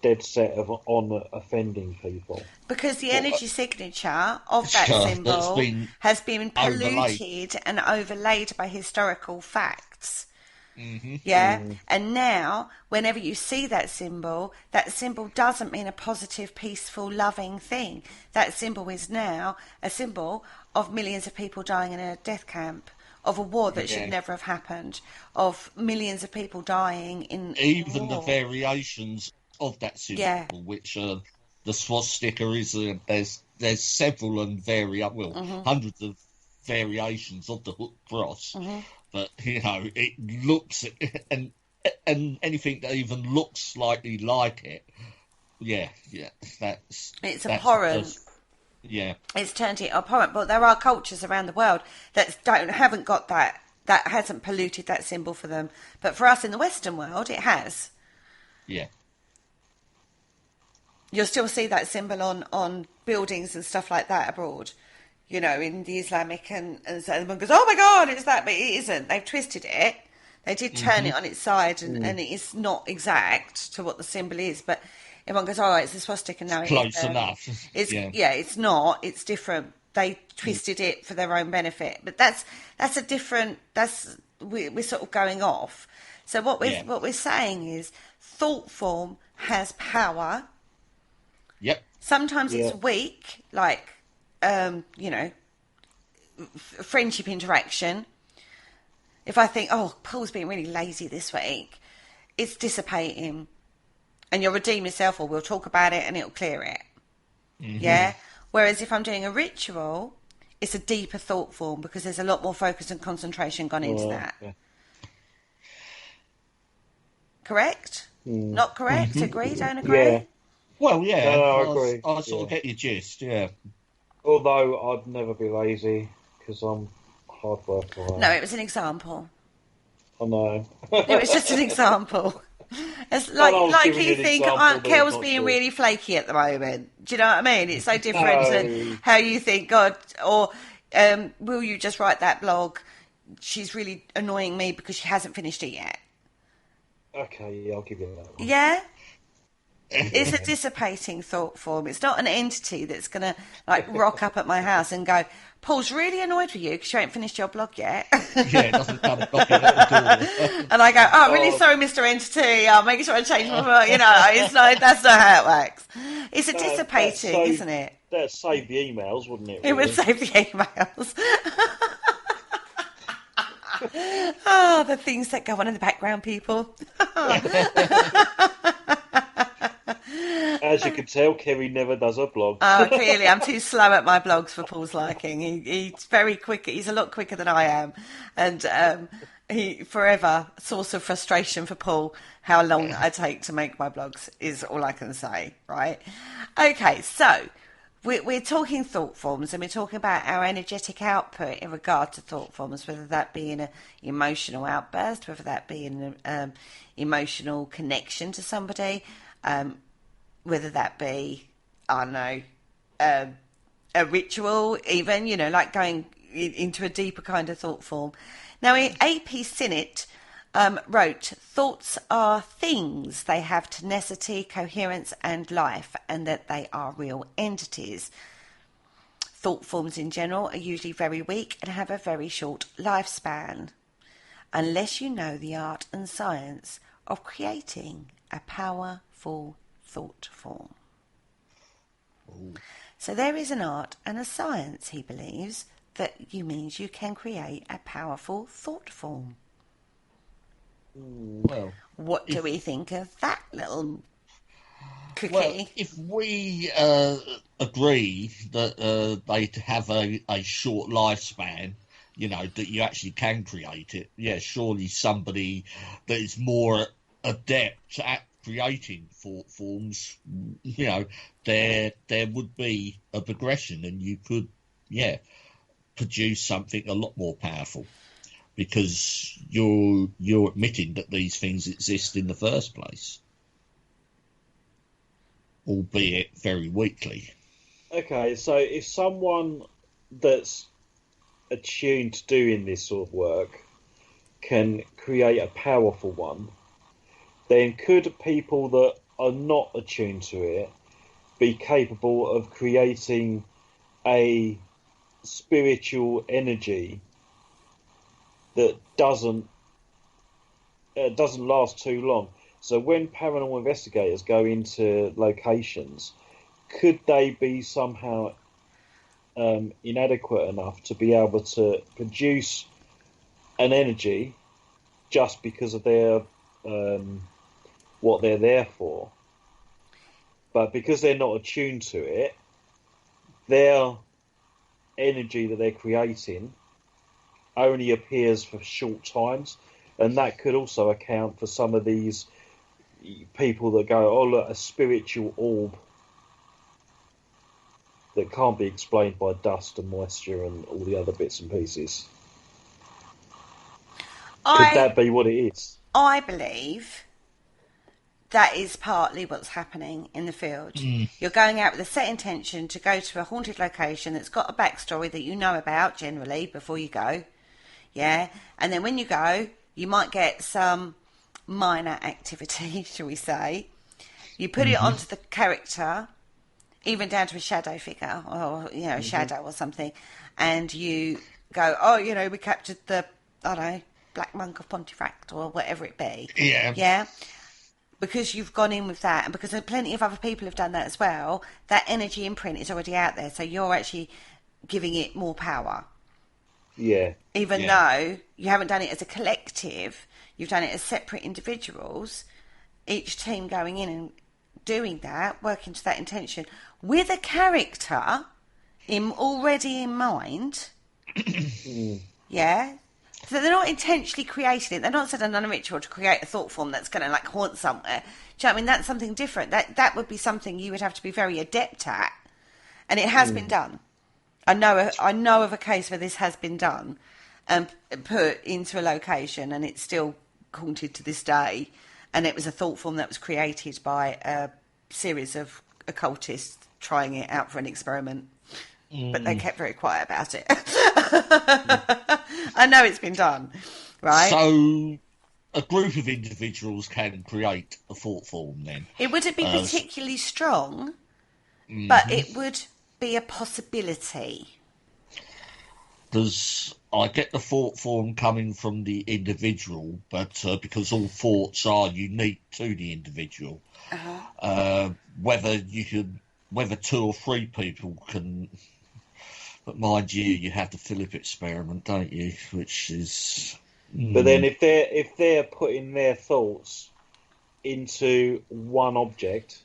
dead set on offending people. Because the energy signature of that symbol has been polluted and overlaid by historical facts. Mm-hmm. Yeah, and now whenever you see that symbol doesn't mean a positive, peaceful, loving thing. That symbol is now a symbol of millions of people dying in a death camp, of a war that should never have happened, of millions of people dying in even war. The variations of that symbol, which the swastika is. There's several and hundreds of variations of the hook cross. But it looks and anything that even looks slightly like it, it's abhorrent. It's turned it abhorrent. But there are cultures around the world that haven't got that hasn't polluted that symbol for them. But for us in the Western world, it has. Yeah. You'll still see that symbol on buildings and stuff like that abroad. In the Islamic, and so everyone goes, oh my God, it's that, but it isn't. They've twisted it. They did turn it on its side, and it is not exact to what the symbol is, but everyone goes, oh, it's a swastika. No, close enough. It's not. It's different. They twisted it for their own benefit, but that's a different. We're sort of going off. So what we're saying is, thought form has power, Yep. Sometimes Yeah. it's a week, like, you know, friendship interaction. If I think, oh, Paul's being really lazy this week, it's dissipating. And you'll redeem yourself, or we'll talk about it and it'll clear it. Yeah? Whereas if I'm doing a ritual, it's a deeper thought form because there's a lot more focus and concentration gone into that. Yeah. Correct? Not correct? Agree? Don't agree? Yeah. Well, yeah, No, I agree. I sort Yeah. of get your gist. Yeah. Although I'd never be lazy because I'm a hard worker. No, it was an example. I know. It was just an example. It's I was like giving you you an think example, Aunt but Kel's not being true. really flaky at the moment. Do you know what I mean? It's so different No. to how you think, God, or will you just write that blog? She's really annoying me because she hasn't finished it yet. Okay, yeah, I'll give you that one. Yeah? It's a dissipating thought form. It's not an entity that's going to like rock up at my house and go, Paul's really annoyed with you because you ain't finished your blog yet. Yeah, it doesn't come knocking at the door. And I go, oh, I'm really sorry, Mr. Entity. I'm making sure I change my blog. You know, it's not, that's not how it works. It's a dissipating, isn't it? That'd save the emails, wouldn't it? It would save the emails. Oh, the things that go on in the background, people. As you can tell, Kerry never does a blog. Oh, clearly, I'm too slow at my blogs for Paul's liking. He's very quick. He's a lot quicker than I am. And he forever source of frustration for Paul. How long I take to make my blogs is all I can say, right? Okay, so we're talking thought forms, and we're talking about our energetic output in regard to thought forms, whether that be in an emotional outburst, whether that be in an emotional connection to somebody, whether that be, I don't know, a ritual even, you know, like going into a deeper kind of thought form. Now, A.P. Sinnett wrote, thoughts are things. They have tenacity, coherence and life, and that they are real entities. Thought forms in general are usually very weak and have a very short lifespan, unless you know the art and science of creating a powerful thought form. Ooh. So there is an art and a science, he believes, that means you can create a powerful thought form. Well, What do we think of that little cookie? well, if we agree that they have a short lifespan, you know, that you actually can create it, yeah, surely somebody that is more adept at creating thought forms, you know, there would be a progression, and you could, yeah, produce something a lot more powerful, because you're admitting that these things exist in the first place, albeit very weakly. Okay, so if someone that's attuned to doing this sort of work can create a powerful one, then could people that are not attuned to it be capable of creating a spiritual energy that doesn't last too long? So when paranormal investigators go into locations, could they be somehow inadequate enough to be able to produce an energy just because of their what they're there for? But because they're not attuned to it, their energy that they're creating only appears for short times, and that could also account for some of these people that go, oh look, a spiritual orb that can't be explained by dust and moisture and all the other bits and pieces. Could that be what it is? I believe that is partly what's happening in the field. You're going out with a set intention to go to a haunted location that's got a backstory that you know about generally before you go. Yeah. And then when you go, you might get some minor activity, shall we say. You put it onto the character, even down to a shadow figure or, you know, a shadow or something. And you go, oh, you know, we captured the, I don't know, Black Monk of Pontefract or whatever it be. Yeah. Yeah. because you've gone in with that, and because plenty of other people have done that as well, that energy imprint is already out there. So you're actually giving it more power. Yeah. Even though you haven't done it as a collective, you've done it as separate individuals, each team going in and doing that, working to that intention, with a character already in mind. Yeah. So they're not intentionally creating it. They're not setting on a ritual to create a thought form that's going to like haunt somewhere. Do you know what I mean? That's something different. That would be something you would have to be very adept at. And it has been done. I know of a case where this has been done and put into a location, and it's still haunted to this day. And it was a thought form that was created by a series of occultists trying it out for an experiment. But they kept very quiet about it. I know it's been done, right? So a group of individuals can create a thought form then? It wouldn't be particularly strong, but it would be a possibility. Does I get the thought form coming from the individual, but because all thoughts are unique to the individual, whether two or three people can. But mind you have the Philip experiment, don't you? Which is. But then, if they're putting their thoughts into one object,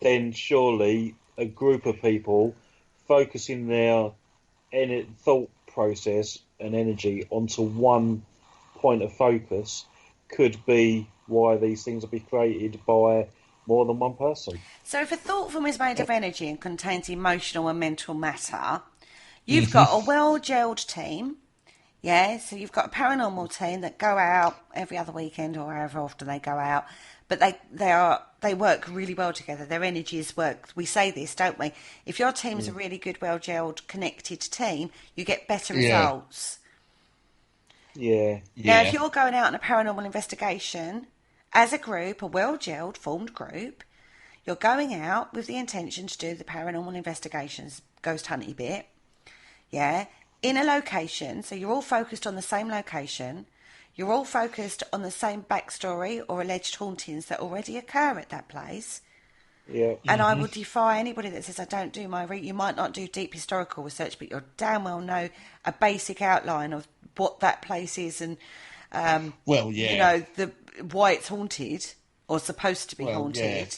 then surely a group of people focusing their thought process and energy onto one point of focus could be why these things will be created by more than one person. So if a thought form is made of energy and contains emotional and mental matter, you've got a well-gelled team. Yeah, so you've got a paranormal team that go out every other weekend or however often they go out, but they work really well together. Their energies work. We say this, don't we? If your team is a really good, well-gelled, connected team, you get better results. Yeah. Now, if you're going out on a paranormal investigation as a group, a well-gelled, formed group, you're going out with the intention to do the paranormal investigations, ghost hunty bit. Yeah. In a location, so you're all focused on the same location, you're all focused on the same backstory or alleged hauntings that already occur at that place. Yeah. And I will defy anybody that says I don't do my you might not do deep historical research, but you damn well know a basic outline of what that place is and you know, why it's haunted or supposed to be haunted.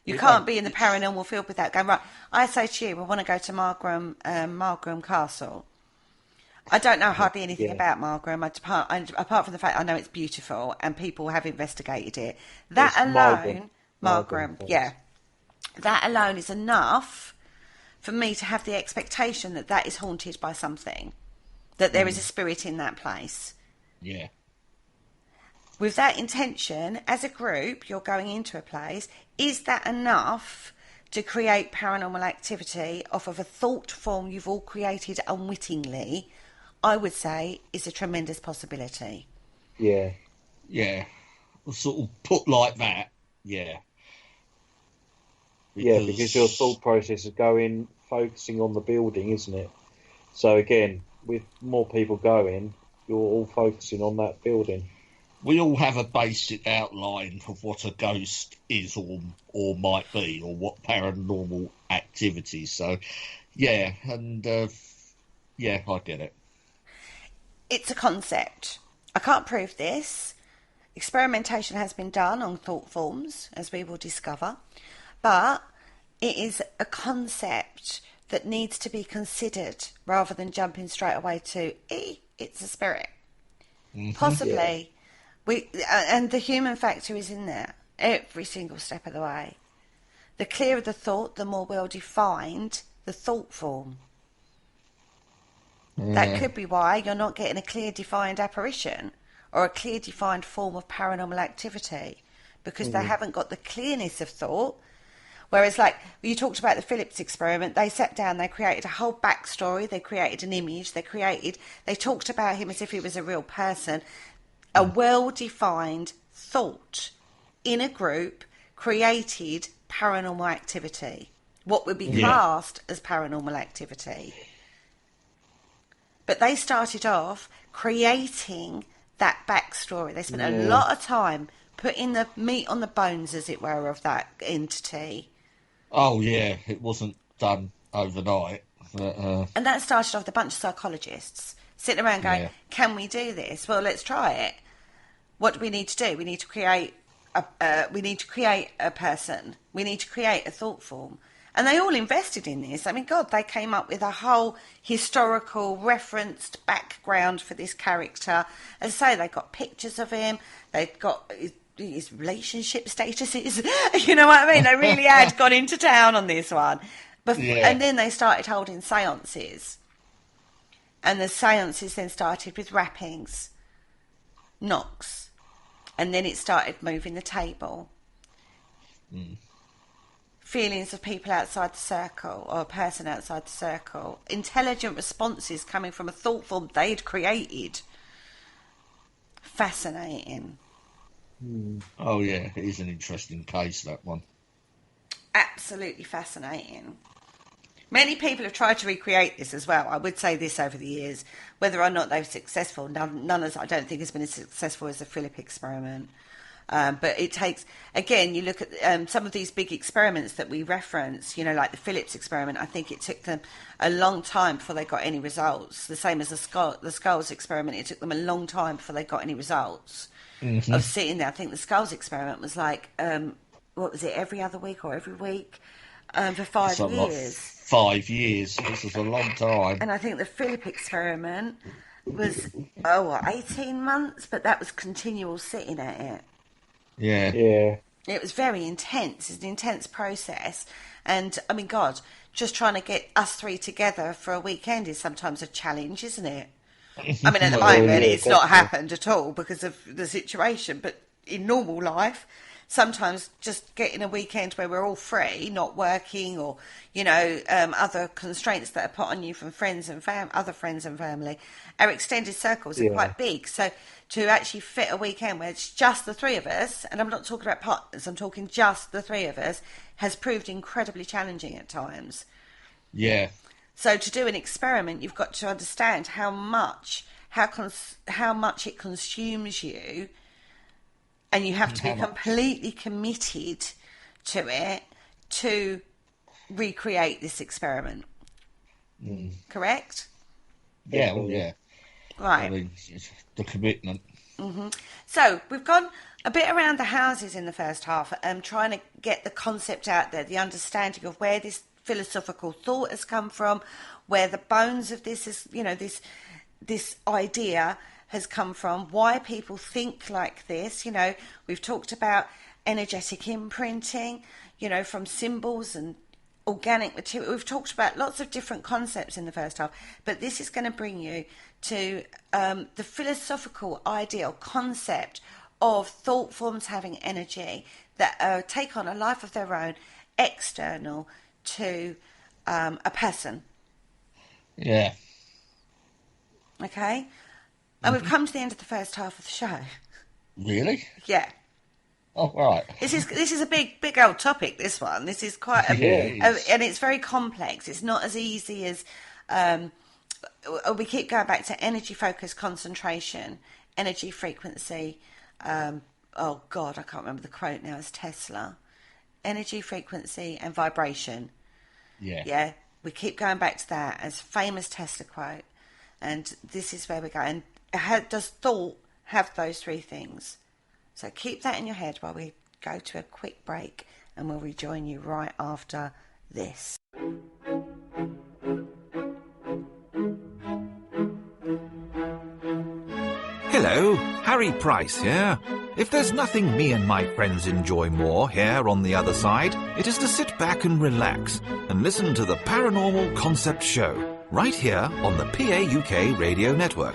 You can't be in the paranormal field without going, right, I say to you, we want to go to Margram Castle. I don't know hardly anything about Margram, apart from the fact I know it's beautiful and people have investigated it. That alone, Margram, that alone is enough for me to have the expectation that that is haunted by something, that there is a spirit in that place. Yeah. With that intention, as a group, you're going into a place. Is that enough to create paranormal activity off of a thought form you've all created unwittingly? I would say is a tremendous possibility. Yeah. Yeah. Sort of put like that, yeah. Because your thought process is focusing on the building, isn't it? So again, with more people going, you're all focusing on that building. We all have a basic outline of what a ghost is or might be, or what paranormal activities. So, yeah, and I get it. It's a concept. I can't prove this. Experimentation has been done on thought forms, as we will discover, but it is a concept that needs to be considered rather than jumping straight away to, it's a spirit. Possibly. And the human factor is in there every single step of the way. The clearer the thought, the more well defined the thought form. That could be why you're not getting a clear defined apparition or a clear defined form of paranormal activity, because they haven't got the clearness of thought. Whereas, like, you talked about the Phillips experiment, they sat down, they created a whole backstory, they created an image, they talked about him as if he was a real person. A well-defined thought in a group created paranormal activity. What would be classed as paranormal activity. But they started off creating that backstory. They spent a lot of time putting the meat on the bones, as it were, of that entity. Oh, yeah, it wasn't done overnight. But, And that started off with a bunch of psychologists sitting around going, can we do this? Well, let's try it. What do we need to do? We need to create a person. We need to create a thought form. And they all invested in this. I mean, God, they came up with a whole historical referenced background for this character. As I say, they got pictures of him. They've got his relationship statuses. You know what I mean? They really had gone into town on this one. And then they started holding seances. And the seances then started with rappings, knocks. And then it started moving the table. Feelings of people outside the circle, or a person outside the circle. Intelligent responses coming from a thought form they'd created. Fascinating. Oh, yeah, it is an interesting case, that one. Absolutely fascinating. Many people have tried to recreate this as well. I would say this over the years. Whether or not they're successful, none I don't think has been as successful as the Philip experiment. But it takes, again, you look at some of these big experiments that we reference, you know, like the Phillips experiment. I think it took them a long time before they got any results. The same as the skulls experiment. It took them a long time before they got any results of sitting there. I think the skulls experiment was like, what was it, every other week or every week for 5 years. 5 years. This was a long time. And I think the Philip experiment was, 18 months? But that was continual sitting at it. Yeah. It was very intense. It's an intense process. And, I mean, God, just trying to get us three together for a weekend is sometimes a challenge, isn't it? I mean, at the moment, it's not happened at all because of the situation. But in normal life, sometimes just getting a weekend where we're all free, not working, or, you know, other constraints that are put on you from friends and other friends and family. Our extended circles are quite big. So to actually fit a weekend where it's just the three of us, and I'm not talking about partners, I'm talking just the three of us, has proved incredibly challenging at times. Yeah. So to do an experiment, you've got to understand how much it consumes you, and you have to be completely committed to it to recreate this experiment. Correct? Yeah, well, yeah. Right. I mean, the commitment. So we've gone a bit around the houses in the first half, trying to get the concept out there, the understanding of where this philosophical thought has come from, where the bones of this is, you know, this idea has come from, why people think like this. You know, we've talked about energetic imprinting, you know, from symbols and organic material. We've talked about lots of different concepts in the first half, but this is going to bring you to the philosophical idea or concept of thought forms having energy that take on a life of their own, external to a person. Yeah. Okay? And we've come to the end of the first half of the show. Really? Yeah. Oh, right. This is a big old topic, this one. This is quite and it's very complex. It's not as easy as we keep going back to energy focus, concentration, energy frequency. Oh God, I can't remember the quote now. It's Tesla. Energy frequency and vibration. Yeah. Yeah. We keep going back to that as famous Tesla quote. And this is where we go. And does thought have those three things? So keep that in your head while we go to a quick break, and we'll rejoin you right after this. Hello, Harry Price here. If there's nothing me and my friends enjoy more here on the other side, it is to sit back and relax and listen to the Paranormal Concept Show, right here on the PAUK Radio Network.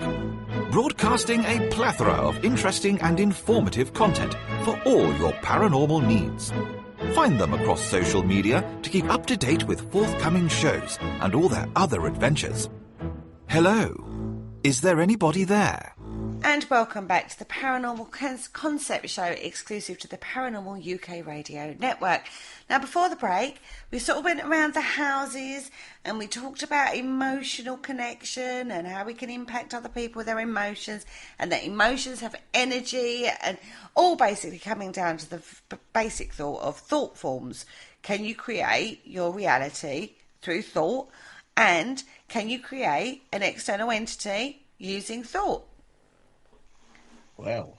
Broadcasting a plethora of interesting and informative content for all your paranormal needs. Find them across social media to keep up to date with forthcoming shows and all their other adventures. Hello, is there anybody there? And welcome back to the Paranormal Concept Show, exclusive to the Paranormal UK Radio Network. Now, before the break, we sort of went around the houses and we talked about emotional connection and how we can impact other people with their emotions, and that emotions have energy, and all basically coming down to the basic thought of thought forms. Can you create your reality through thought? And can you create an external entity using thought? Well,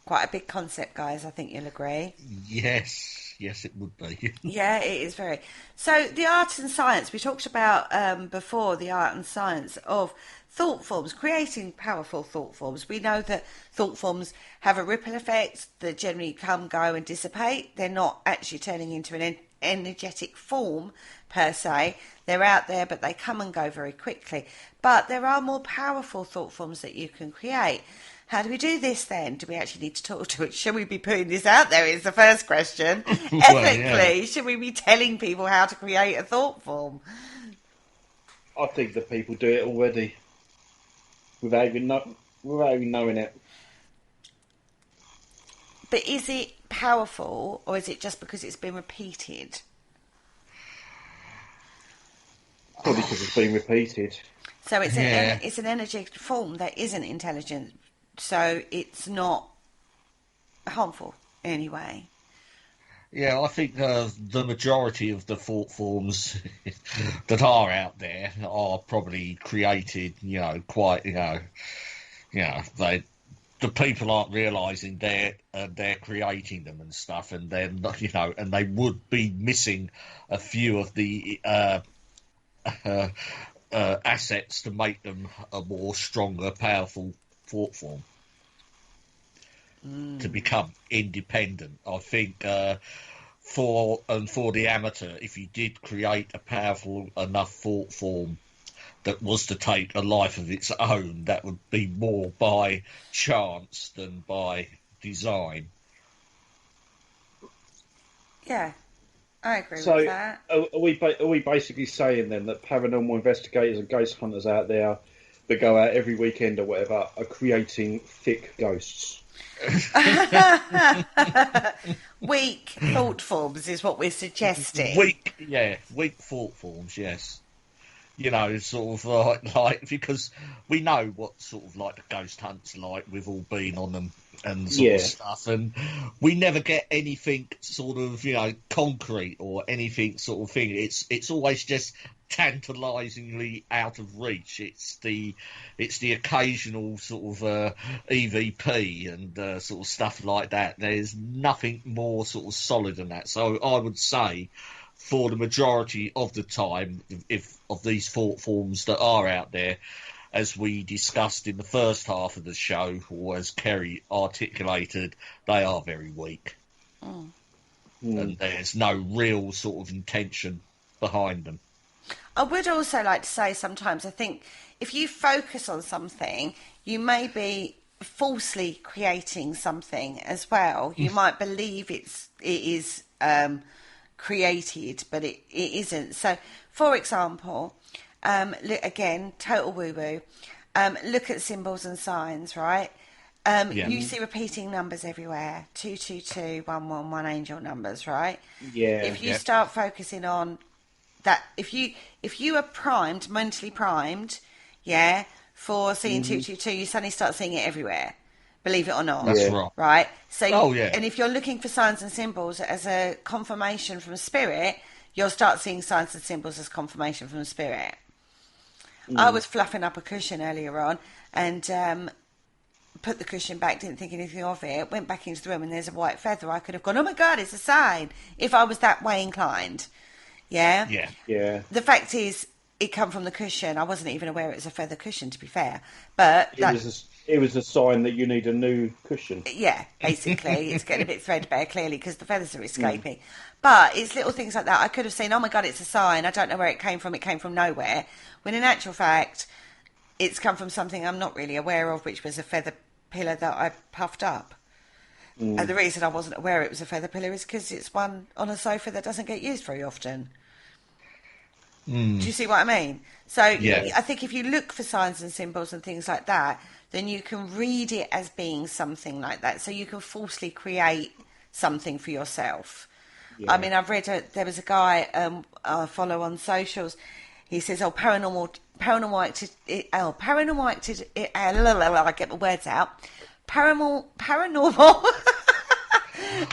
quite a big concept, guys. I think you'll agree. Yes, it would be. Yeah, it is very. So the art and science, we talked about before, the art and science of thought forms, creating powerful thought forms. We know that thought forms have a ripple effect that generally come, go and dissipate. They're not actually turning into an energetic form per se. They're out there, but they come and go very quickly. But there are more powerful thought forms that you can create. How do we do this then? Do we actually need to talk to it? Should we be putting this out there is the first question. Well, Ethically, yeah. should we be telling people how to create a thought form? I think that people do it already without even knowing it. But is it powerful, or is it just because it's been repeated? Probably because it's been repeated. So it's Yeah. it's an energetic form that isn't intelligent, so it's not harmful in any way. Yeah, I think the majority of the thought forms that are out there are probably created, quite, the people aren't realising they're creating them and stuff, and then, and they would be missing a few of the assets to make them a more stronger, powerful thought form. To become independent. I think for the amateur, if you did create a powerful enough thought form that was to take a life of its own, that would be more by chance than by design. Yeah, I agree So, with that. are we basically saying then that paranormal investigators and ghost hunters out there that go out every weekend or whatever are creating thick ghosts? Weak thought forms is what we're suggesting. Weak thought forms, yes. Sort of like because we know what sort of like the ghost hunts like. We've all been on them and sort of stuff, and we never get anything sort of concrete or anything sort of thing. It's always just tantalisingly out of reach. It's the occasional sort of EVP and sort of stuff like that. There's nothing more sort of solid than that. So I would say, for the majority of the time, of these thought forms that are out there, as we discussed in the first half of the show, or as Kerry articulated, they are very weak. And there's no real sort of intention behind them. I would also like to say sometimes I think if you focus on something, you may be falsely creating something as well. You might believe it is created, but it isn't. So, for example, look again, total woo-woo. Look at symbols and signs, right? You see repeating numbers everywhere. 222, 111 angel numbers, right? Yeah. If you start focusing on that, if you are mentally primed, for seeing 222, you suddenly start seeing it everywhere. Believe it or not. That's right. Right? So, yeah. And if you're looking for signs and symbols as a confirmation from spirit, you'll start seeing signs and symbols as confirmation from spirit. I was fluffing up a cushion earlier on and put the cushion back, didn't think anything of it, went back into the room and there's a white feather. I could have gone, oh my God, it's a sign, if I was that way inclined. Yeah? Yeah. The fact is, it come from the cushion. I wasn't even aware it was a feather cushion, to be fair. But it was a sign that you need a new cushion. Yeah, basically. It's getting a bit threadbare, clearly, because the feathers are escaping. But it's little things like that. I could have seen, oh my God, it's a sign. I don't know where it came from. It came from nowhere. When in actual fact, it's come from something I'm not really aware of, which was a feather pillow that I puffed up. And the reason I wasn't aware it was a feather pillow is because it's one on a sofa that doesn't get used very often. Do you see what I mean? So I think if you look for signs and symbols and things like that, then you can read it as being something like that. So you can falsely create something for yourself. Yeah. I mean, I've read there was a guy I follow on socials. He says, paranormal activity. I get my words out. Paranormal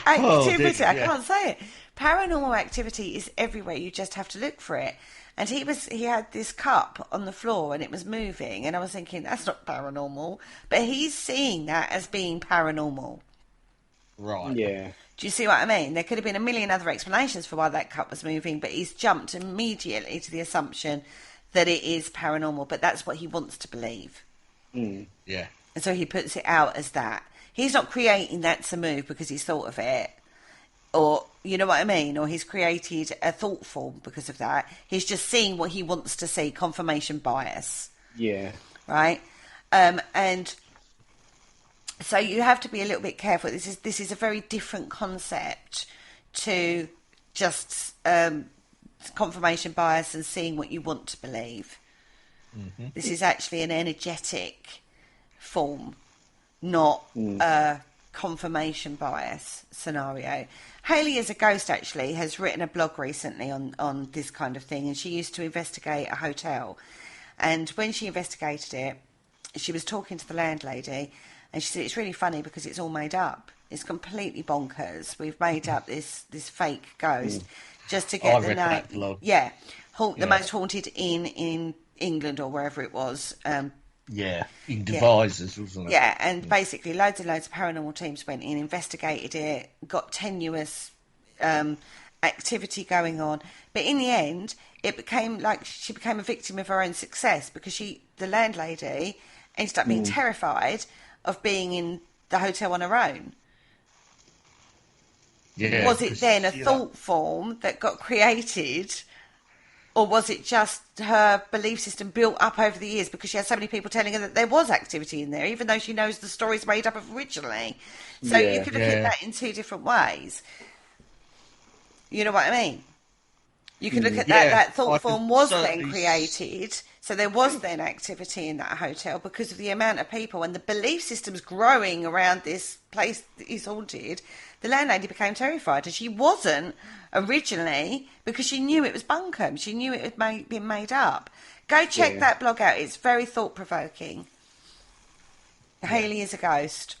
activity. I can't say it. Paranormal activity is everywhere. You just have to look for it. And he had this cup on the floor and it was moving, and I was thinking that's not paranormal, but he's seeing that as being paranormal. Right. Yeah. Do you see what I mean? There could have been a million other explanations for why that cup was moving, but he's jumped immediately to the assumption that it is paranormal, but that's what he wants to believe. Mm. Yeah. And so he puts it out as that. He's not creating that to move because he's thought of it, or, you know what I mean? Or he's created a thought form because of that. He's just seeing what he wants to see, confirmation bias. Yeah. Right? And so you have to be a little bit careful. This is a very different concept to just confirmation bias and seeing what you want to believe. Mm-hmm. This is actually an energetic form, not a confirmation bias scenario. Hayley is a ghost, actually, has written a blog recently on this kind of thing, and she used to investigate a hotel. And when she investigated it, she was talking to the landlady, and she said, it's really funny because it's all made up. It's completely bonkers. We've made up this fake ghost just to get the name. Yeah. The most haunted in England or wherever it was. In Devizes, wasn't it? Yeah, and basically loads and loads of paranormal teams went in, investigated it, got tenuous activity going on. But in the end, it became like she became a victim of her own success because the landlady ended up being terrified of being in the hotel on her own. Yeah, was it then a thought form that got created, or was it just her belief system built up over the years because she had so many people telling her that there was activity in there, even though she knows the story's made up of originally? So you could look at that in two different ways. You know what I mean? You could look at that thought form was then created, so there was then activity in that hotel because of the amount of people and the belief systems growing around this place that is haunted. The landlady became terrified, and she wasn't originally because she knew it was bunkum. She knew it had been made up. Go check that blog out. It's very thought-provoking. Hayley is a ghost.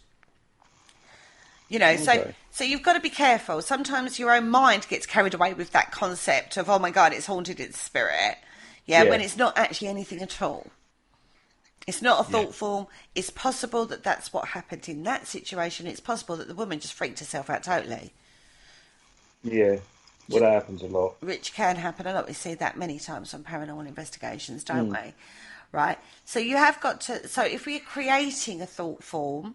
You know, so you've got to be careful. Sometimes your own mind gets carried away with that concept of, oh my God, it's haunted, it's spirit. Yeah, when it's not actually anything at all. It's not a thought form. It's possible that that's what happened in that situation. It's possible that the woman just freaked herself out totally. Yeah, well, that happens a lot. Which can happen a lot. We see that many times on paranormal investigations, don't we? Right? So you have got to... So if we're creating a thought form,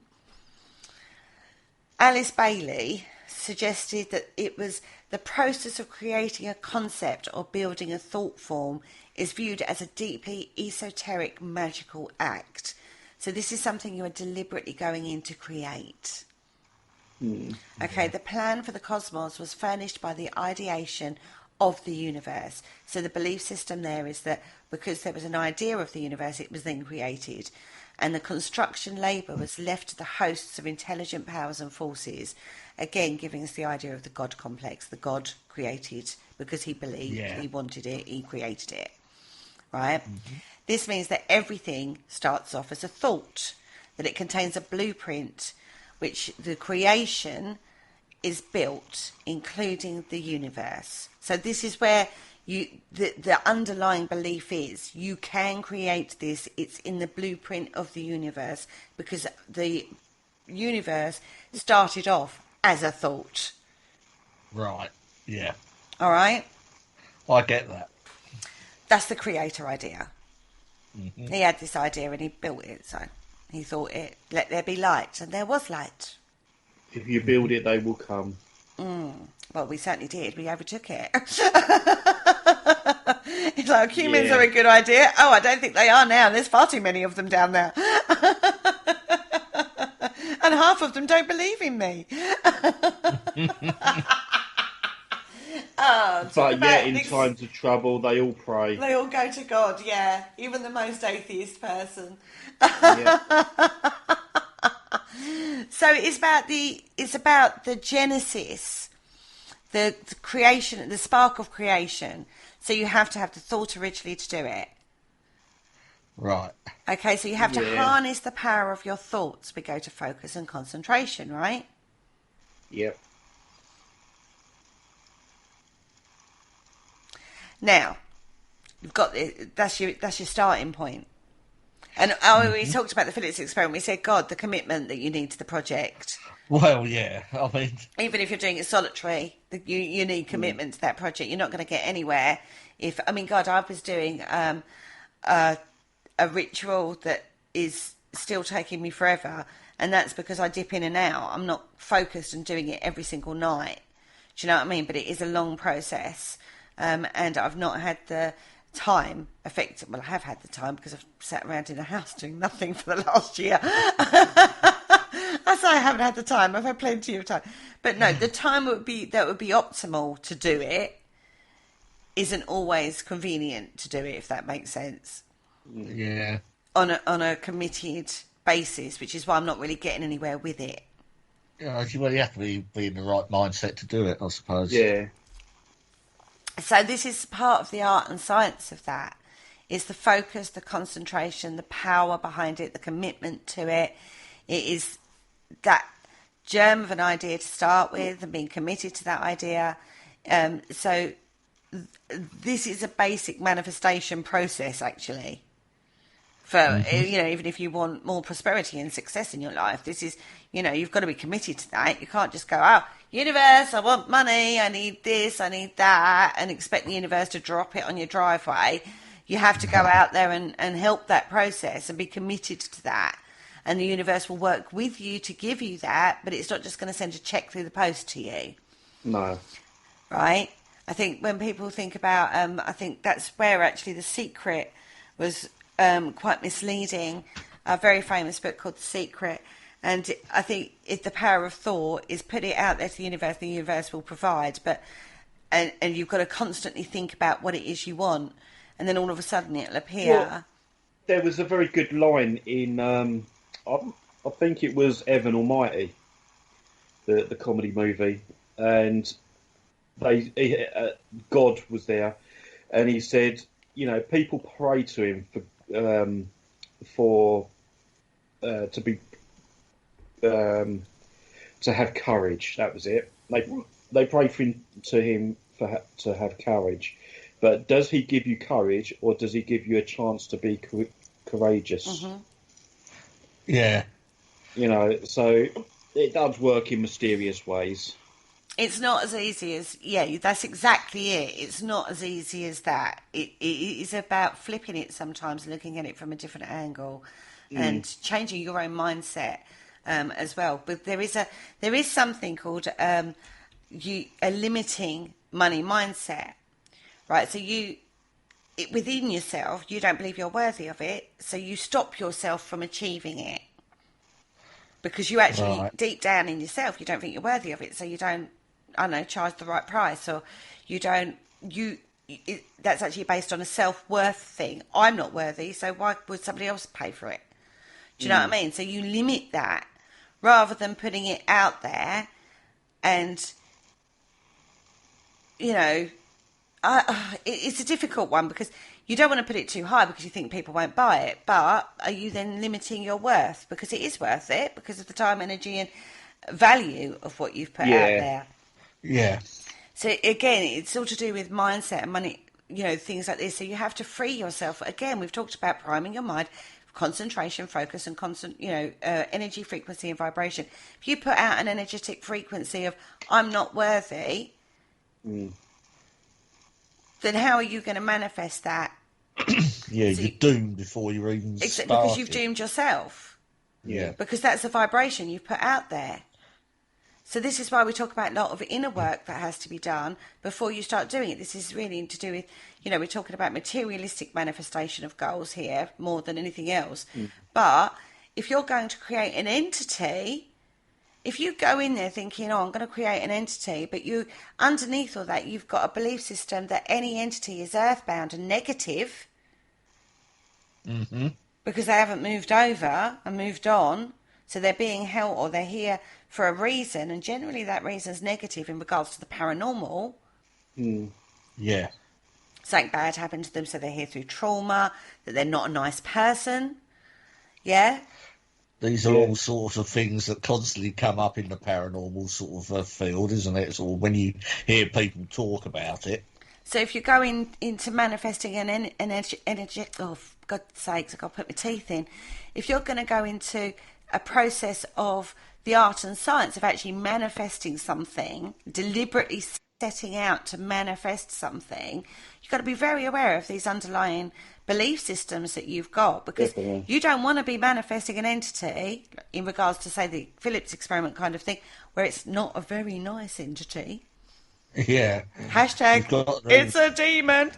Alice Bailey suggested that it was the process of creating a concept or building a thought form is viewed as a deeply esoteric magical act. So this is something you are deliberately going in to create. Okay, the plan for the cosmos was furnished by the ideation of the universe. So the belief system there is that because there was an idea of the universe, it was then created. And the construction labour was left to the hosts of intelligent powers and forces, again giving us the idea of the God complex. The God created because he believed, he wanted it, he created it. Right? This means that everything starts off as a thought, that it contains a blueprint, which the creation is built, including the universe. So this is where the underlying belief is you can create this. It's in the blueprint of the universe because the universe started off as a thought. Right. Yeah. All right. I get that. That's the creator idea. He had this idea and he built it. So he thought let there be light, and there was light. If you build it, they will come. Well, we certainly did. We overtook it. It's like, humans are a good idea. Oh, I don't think they are now. There's far too many of them down there. And half of them don't believe in me. Oh, talk But yet, about in times of trouble, they all pray. they all go to God, yeah. Even the most atheist person. Yeah, So it's about the genesis, the creation, the spark of creation. So you have to have the thought originally to do it. Right. Okay, so you have to Yeah. harness the power of your thoughts. We go to focus and concentration, right? yep, Now, you've got that's your starting point. And we talked about the Phillips experiment. We said, God, the commitment that you need to the project. Well, yeah. I mean, Even if you're doing it solitary, you need commitment to that project. You're not going to get anywhere if. I mean, God, I was doing a ritual that is still taking me forever, and that's because I dip in and out. I'm not focused and doing it every single night. Do you know what I mean? But it is a long process, and I've not had the time well, I have had the time because I've sat around in the house doing nothing for the last year. I say I haven't had the time. I've had plenty of time, but no, the time that would be optimal to do it isn't always convenient to do it, if that makes sense. yeah. On a committed basis, which is why I'm not really getting anywhere with it. Yeah, you have to be in the right mindset to do it, I suppose. yeah, So this is part of the art and science of that. Is the focus, the concentration, the power behind it, the commitment to it. It is that germ of an idea to start with and being committed to that idea. So this is a basic manifestation process, actually. For, even if you want more prosperity and success in your life, this is, you've got to be committed to that. You can't just go, oh, universe, I want money, I need this, I need that, and expect the universe to drop it on your driveway. You have to go out there and help that process and be committed to that. And the universe will work with you to give you that, but it's not just going to send a check through the post to you. no, Right? I think when people think about, I think that's where actually The Secret was quite misleading. A very famous book called The Secret. And I think if the power of thought is put it out there to the universe will provide. And you've got to constantly think about what it is you want. And then all of a sudden it'll appear. Well, there was a very good line in, I think it was Evan Almighty, the comedy movie, and God was there, and he said, people pray to him to be to have courage. That was it. They pray to him to have courage, but does he give you courage, or does he give you a chance to be courageous? Mm-hmm. Yeah. So it does work in mysterious ways. It's not as easy as, that's exactly it. It's not as easy as that. It is about flipping it sometimes, looking at it from a different angle and changing your own mindset as well. But there is something called a limiting money mindset, right? So within yourself, you don't believe you're worthy of it, so you stop yourself from achieving it. Because you actually, deep down in yourself, you don't think you're worthy of it, so you don't, charge the right price, or that's actually based on a self-worth thing. I'm not worthy, so why would somebody else pay for it? Do you know what I mean? So you limit that rather than putting it out there and, it's a difficult one because you don't want to put it too high because you think people won't buy it. But are you then limiting your worth? Because it is worth it because of the time, energy and value of what you've put out there. Yeah. So again, it's all to do with mindset and money, things like this. So you have to free yourself. Again, we've talked about priming your mind, concentration, focus, and energy, frequency, and vibration. If you put out an energetic frequency of "I'm not worthy," then how are you going to manifest that? Yeah, so you're doomed before you're even started. Because you've doomed yourself. Yeah. Because that's a vibration you've put out there. So this is why we talk about a lot of inner work that has to be done before you start doing it. This is really to do with, we're talking about materialistic manifestation of goals here more than anything else. But if you're going to create an entity, if you go in there thinking, oh, I'm going to create an entity, but you, underneath all that, you've got a belief system that any entity is earthbound and negative because they haven't moved over and moved on, so they're being held or they're here for a reason, and generally that reason's negative in regards to the paranormal. Yeah. Something bad happened to them, so they're here through trauma, that they're not a nice person. Yeah? These are all sorts of things that constantly come up in the paranormal sort of field, isn't it? Or when you hear people talk about it. So if you're going into manifesting an energy, oh, for God's sakes, I've got to put my teeth in. If you're going to go into a process of the art and science of actually manifesting something, deliberately setting out to manifest something, you've got to be very aware of these underlying belief systems that you've got, because you don't want to be manifesting an entity in regards to, say, the Phillips experiment kind of thing, where it's not a very nice entity. Yeah. Hashtag, it's a demon.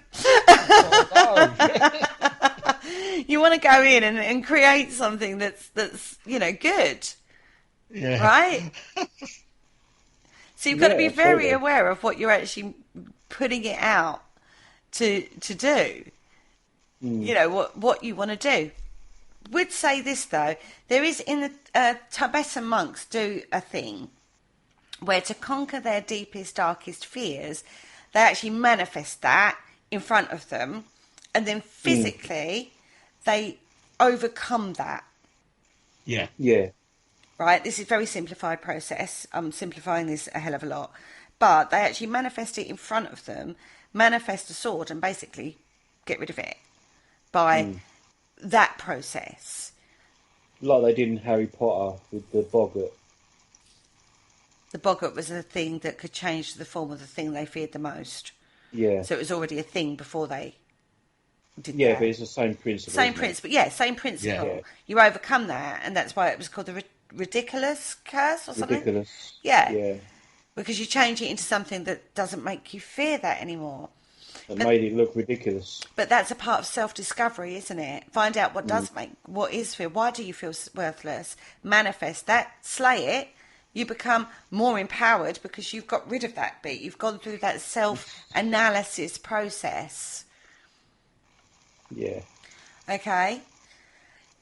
You want to go in and create something that's good. Yeah. Right? So you've got to be very aware of what you're actually putting it out to do. You know, what you want to do. Would say this, though. There is, in the Tibetan monks do a thing where to conquer their deepest, darkest fears, they actually manifest that in front of them, and then physically they overcome that. Yeah. Yeah. Right? This is a very simplified process. I'm simplifying this a hell of a lot. But they actually manifest it in front of them, manifest a sword, and basically get rid of it by that process. Like they did in Harry Potter with the boggart. The boggart was a thing that could change the form of the thing they feared the most. Yeah. So it was already a thing before they did that. Yeah, but it's the same principle. Same principle, same principle. Yeah. You overcome that, and that's why it was called the ridiculous curse or something. Ridiculous. Yeah. Because you change it into something that doesn't make you fear that anymore. It made it look ridiculous. But that's a part of self-discovery, isn't it? Find out what does make, what is fear. Why do you feel worthless? Manifest that, slay it. You become more empowered because you've got rid of that bit. You've gone through that self-analysis process. Yeah. Okay.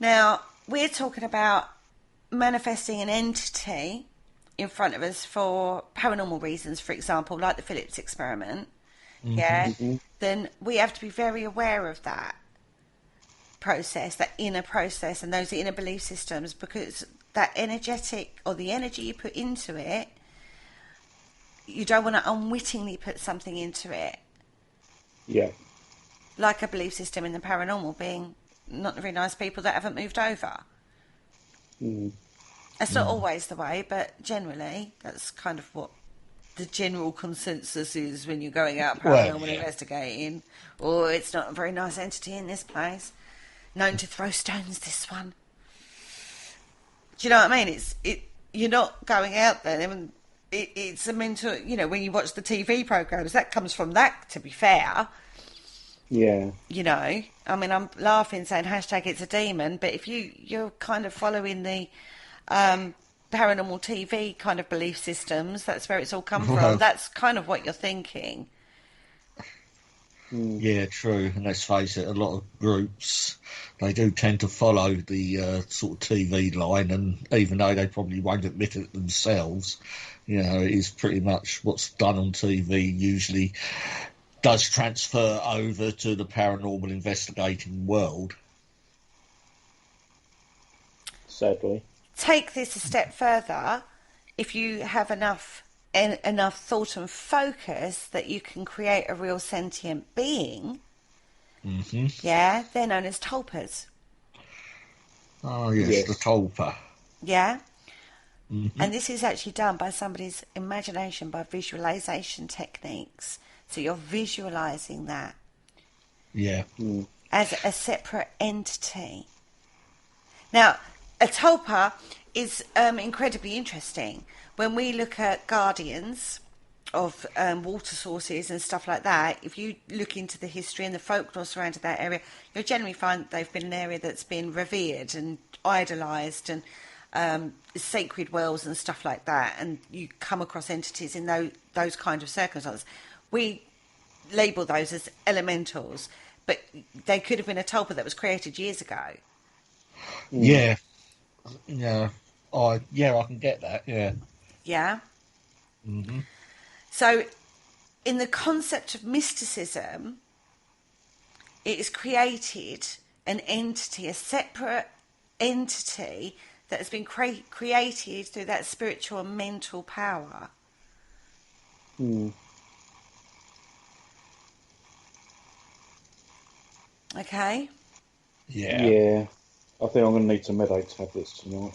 Now, we're talking about manifesting an entity in front of us for paranormal reasons, for example, like the Phillips experiment. Yeah. Then we have to be very aware of that process, that inner process, and those inner belief systems, because that energetic, or the energy you put into it, you don't want to unwittingly put something into it. Yeah. Like a belief system in the paranormal being not very nice people that haven't moved over. That's not always the way, but generally that's kind of what the general consensus is when you're going out paranormal investigating. Oh, it's not a very nice entity in this place. Known to throw stones, this one. Do you know what I mean? You're not going out there. I mean, it's a mental, when you watch the TV programs, that comes from that, to be fair. Yeah. I mean, I'm laughing saying hashtag it's a demon, but if you're kind of following the paranormal TV kind of belief systems, that's where it's all come from. That's kind of what you're thinking. Yeah, true. And let's face it, a lot of groups, they do tend to follow the sort of TV line, and even though they probably won't admit it themselves, it is pretty much what's done on TV usually does transfer over to the paranormal investigating world. Sadly. Take this a step further. If you have enough thought and focus that you can create a real sentient being, they're known as tulpas. Oh, yes, the tulpa. Yeah? And this is actually done by somebody's imagination, by visualization techniques. So you're visualizing that as a separate entity. Now, a tulpa is incredibly interesting. When we look at guardians of water sources and stuff like that, if you look into the history and the folklore surrounding that area, you'll generally find that they've been an area that's been revered and idolised, and sacred wells and stuff like that, and you come across entities in those kind of circumstances, we label those as elementals, but they could have been a tulpa that was created years ago. Yeah. Yeah. I can get that. Yeah. Yeah. Mm-hmm. So, in the concept of mysticism, it is created an entity, a separate entity that has been created through that spiritual and mental power. Okay? Yeah. Yeah. I think I'm going to need some Meadow tablets tonight.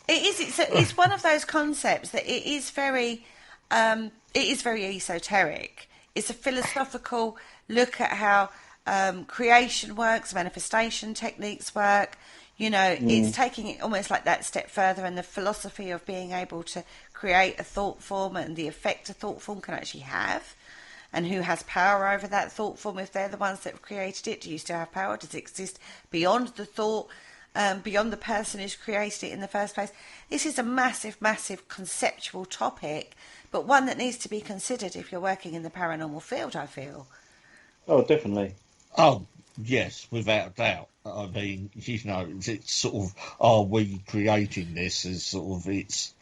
It is. It's one of those concepts that it is very esoteric. It's a philosophical look at how creation works, manifestation techniques work. You know, it's taking it almost like that step further, and the philosophy of being able to create a thought form and the effect a thought form can actually have, and who has power over that thought form. If they're the ones that have created it, do you still have power? Does it exist beyond the thought? Beyond the person who's created it in the first place? This is a massive, massive conceptual topic, but one that needs to be considered if you're working in the paranormal field, I feel. Oh, definitely. Oh, yes, without a doubt. I mean, you know, it's sort of, are we creating this as sort of, it's,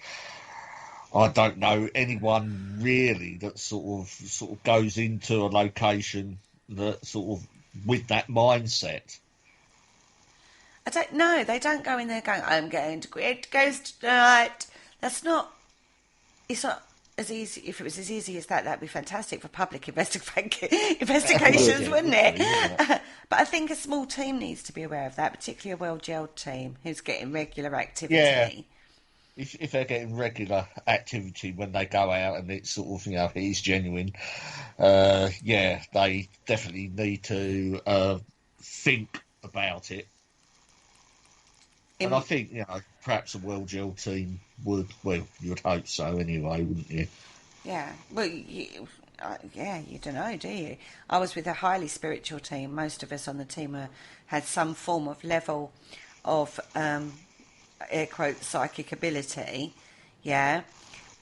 I don't know anyone really that sort of goes into a location that sort of with that mindset. I don't know. They don't go in there going, I'm going to create ghost tonight. That's not... It's not as easy. If it was as easy as that, that'd be fantastic for public investigations, wouldn't it? But I think a small team needs to be aware of that, particularly a well-gelled team who's getting regular activity. Yeah. If they're getting regular activity when they go out and it's sort of, you know, it is genuine, they definitely need to think about it. And I think, you know, perhaps a well-gelled team would, well, you'd hope so anyway, wouldn't you? Yeah. Well, you don't know, do you? I was with a highly spiritual team. Most of us on the team had some form of level of, air quote, psychic ability. Yeah.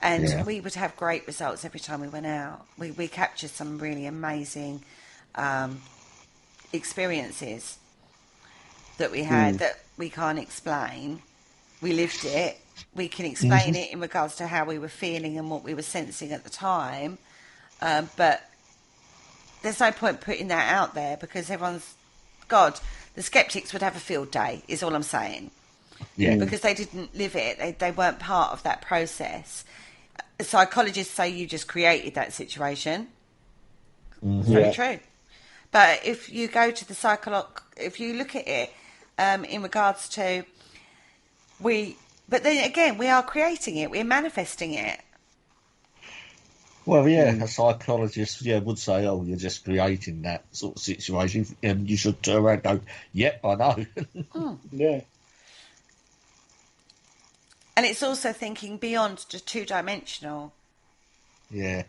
And we would have great results every time we went out. We captured some really amazing experiences that we had that we can't explain. We lived it. We can explain it in regards to how we were feeling and what we were sensing at the time. But there's no point putting that out there because everyone's... God, the skeptics would have a field day, is all I'm saying. Yeah. Because they didn't live it. They weren't part of that process. Psychologists say you just created that situation. It's very true. But if you go to the if you look at it in regards to but then again, we are creating it, we're manifesting it. Well, yeah, a psychologist, would say, oh, you're just creating that sort of situation, and you should turn around and go, yep, I know. Yeah. And it's also thinking beyond just two-dimensional. Yeah.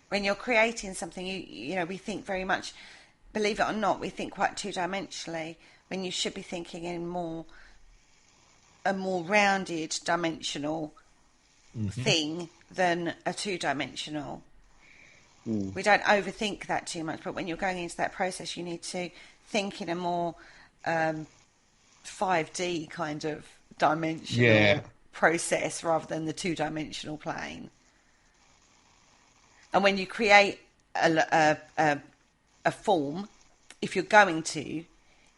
When you're creating something, you know, we think very much, believe it or not, we think quite two-dimensionally, when you should be thinking in a more rounded dimensional thing than a two-dimensional. We don't overthink that too much, but when you're going into that process, you need to think in a more 5D kind of dimensional process rather than the two-dimensional plane. And when you create a form, if you're going to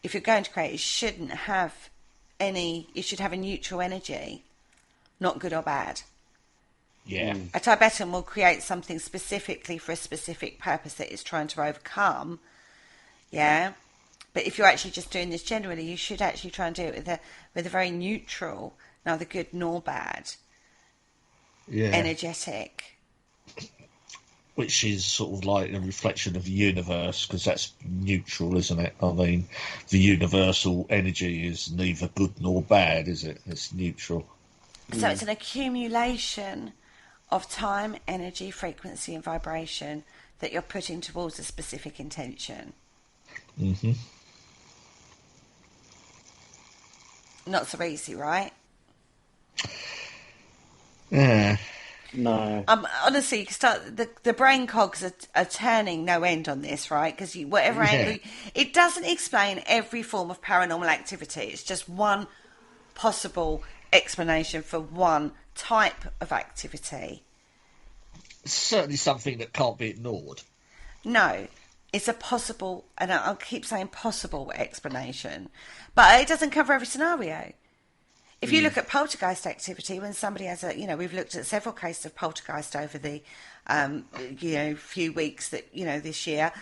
create, it shouldn't have it should have a neutral energy, not good or bad. Yeah. A Tibetan will create something specifically for a specific purpose that it's trying to overcome. Yeah. But if you're actually just doing this generally, you should actually try and do it with a very neutral, neither good nor bad, energetic. Which is sort of like a reflection of the universe, because that's neutral, isn't it? I mean, the universal energy is neither good nor bad, is it? It's neutral. So it's an accumulation of time, energy, frequency and vibration that you're putting towards a specific intention. Not so easy, right? Yeah. No. Honestly, you can start the brain cogs are turning no end on this, right? Because whatever Yeah. angle, it doesn't explain every form of paranormal activity. It's just one possible explanation for one type of activity. It's certainly something that can't be ignored. No, it's a possible, and I'll keep saying possible explanation, but it doesn't cover every scenario. If you look at poltergeist activity, when somebody has we've looked at several cases of poltergeist over the, few weeks this year.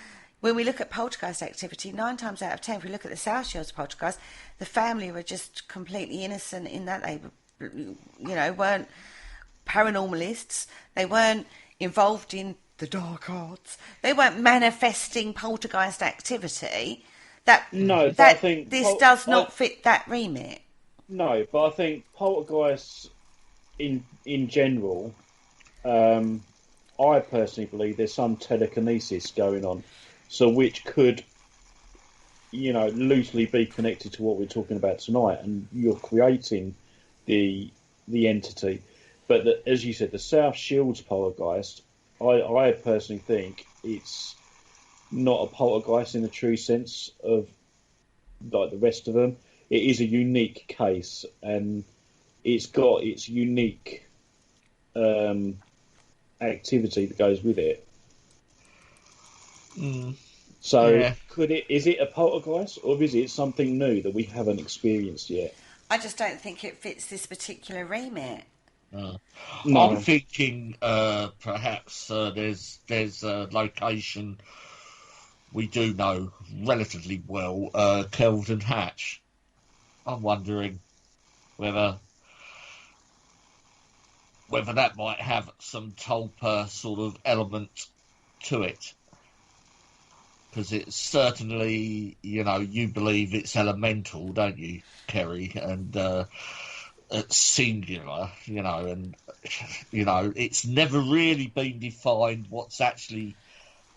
When we look at poltergeist activity, 9 times out of 10, if we look at the South Shields poltergeist, the family were just completely innocent in that they, weren't paranormalists. They weren't involved in the dark arts. They weren't manifesting poltergeist activity. No, but I That think this does not fit that remit. no, but I think poltergeists in general, um, I personally believe there's some telekinesis going on, so which could, loosely be connected to what we're talking about tonight, and you're creating the entity. But as you said, the South Shields poltergeist, I personally think it's not a poltergeist in the true sense of like the rest of them. It is a unique case, and it's got its unique activity that goes with it. So, Yeah. is it a poltergeist, or is it something new that we haven't experienced yet? I just don't think it fits this particular remit. I'm No. thinking perhaps there's a location we do know relatively well, Kelvin Hatch. I'm wondering whether that might have some tulpa sort of element to it. Because it's certainly, you believe it's elemental, don't you, Kerry? And it's singular, and, it's never really been defined what's actually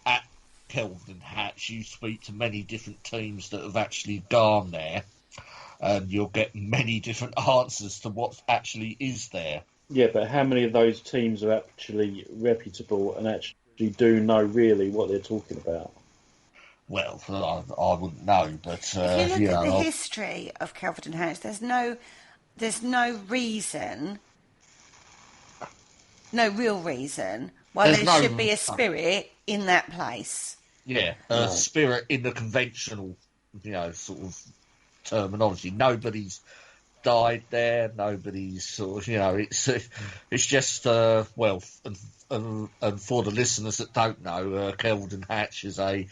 at Kelvin Hatch. You speak to many different teams that have actually gone there, and you'll get many different answers to what actually is there. Yeah, but how many of those teams are actually reputable and actually do know really what they're talking about? Well, I wouldn't know, but If you look at the history of Kelvedon House, there's no reason, no real reason why there should be a spirit in that place. Yeah, a spirit in the conventional, sort of terminology. Nobody's died there. Nobody's sort of, it's just well, and for the listeners that don't know, Kelvedon Hatch is a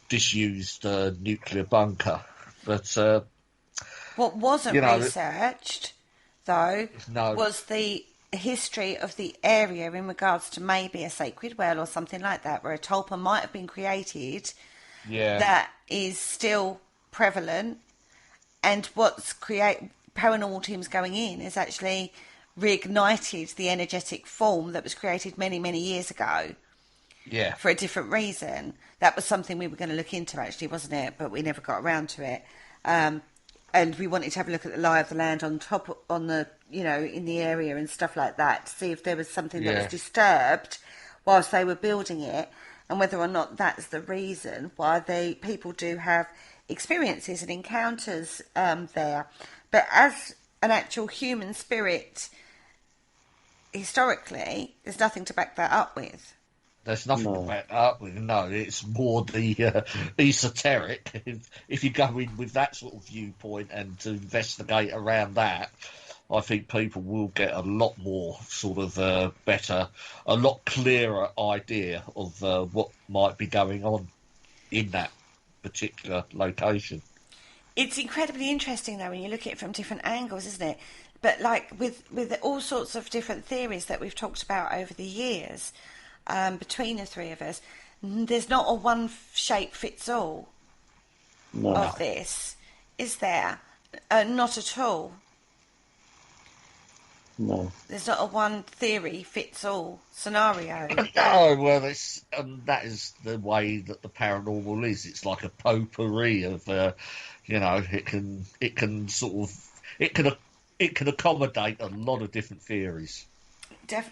disused nuclear bunker. But what wasn't researched, though, no. was the history of the area in regards to maybe a sacred well or something like that, where a tulpa might have been created. Yeah. That is still prevalent, and what's paranormal teams going in is actually reignited the energetic form that was created many, many years ago. Yeah. For a different reason. That was something we were going to look into, actually, wasn't it? But we never got around to it. And we wanted to have a look at the lie of the land on the, in the area and stuff like that, to see if there was something that was disturbed whilst they were building it, and whether or not that's the reason why people do have experiences and encounters there. But as an actual human spirit, historically, there's nothing to back that up with. There's nothing to back up with. No, it's more the esoteric. If you go in with that sort of viewpoint and to investigate around that, I think people will get a lot more sort of better, a lot clearer idea of what might be going on in that particular location. It's incredibly interesting, though, when you look at it from different angles, isn't it? But like with all sorts of different theories that we've talked about over the years, between the three of us, there's not a one shape fits all of this, is there? Not at all. No. There's not a one theory fits all scenario. Oh, well, that is the way that the paranormal is. It's like a potpourri of, it can it can accommodate a lot of different theories.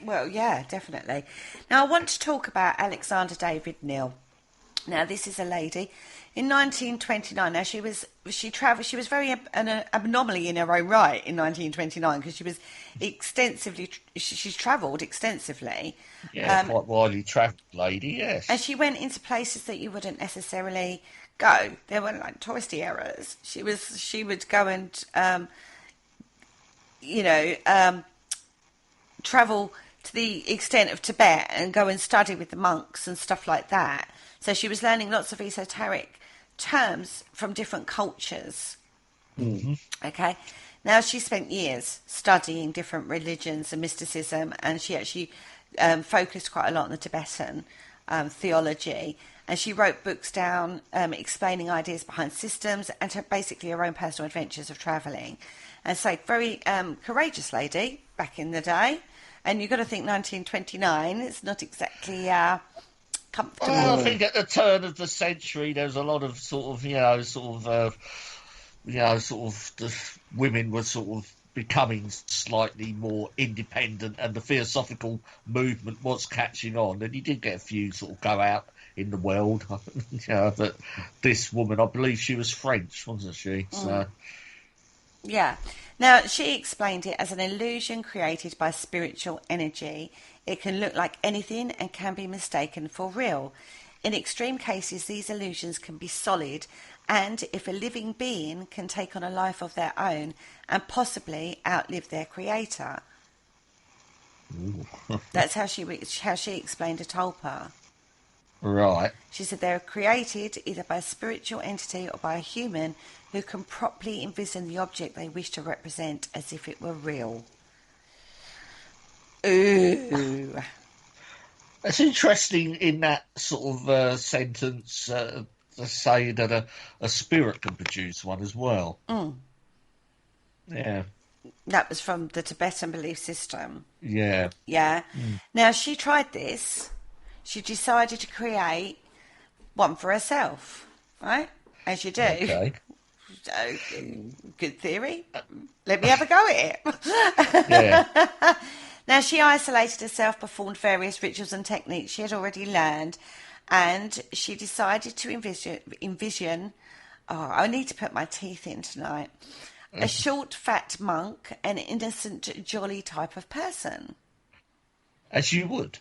Well, yeah, definitely. Now, I want to talk about Alexander David Neal. Now, this is a lady in 1929. Now, she was very an anomaly in her own right in 1929 because she was she's travelled extensively. Yeah, quite widely travelled lady, yes. And she went into places that you wouldn't necessarily go. There were like touristy areas. She would go and travel to the extent of Tibet and go and study with the monks and stuff like that. So she was learning lots of esoteric terms from different cultures. Mm-hmm. Okay. Now, she spent years studying different religions and mysticism, and she actually focused quite a lot on the Tibetan theology. And she wrote books down explaining ideas behind systems and basically her own personal adventures of travelling. And so, very courageous lady back in the day. And you've got to think 1929, it's not exactly comfortable. Well, I think at the turn of the century, there was a lot of the women were sort of becoming slightly more independent, and the Theosophical movement was catching on. And you did get a few sort of go out in the world. But this woman, I believe she was French, wasn't she? So. Yeah. Now, she explained it as an illusion created by spiritual energy. It can look like anything and can be mistaken for real. In extreme cases, these illusions can be solid, and if a living being can take on a life of their own and possibly outlive their creator. That's how she explained a tulpa. Right. She said they're created either by a spiritual entity or by a human who can properly envision the object they wish to represent as if it were real. Ooh. It's interesting in that sort of sentence to say that a spirit can produce one as well. Mm. Yeah. That was from the Tibetan belief system. Yeah. Yeah. Now, she tried this. She decided to create one for herself, right? As you do. Okay. So, good theory. Let me have a go at it. Yeah. Now, she isolated herself, performed various rituals and techniques she had already learned, and she decided to envision I need to put my teeth in tonight. A short, fat monk, an innocent, jolly type of person. As you would.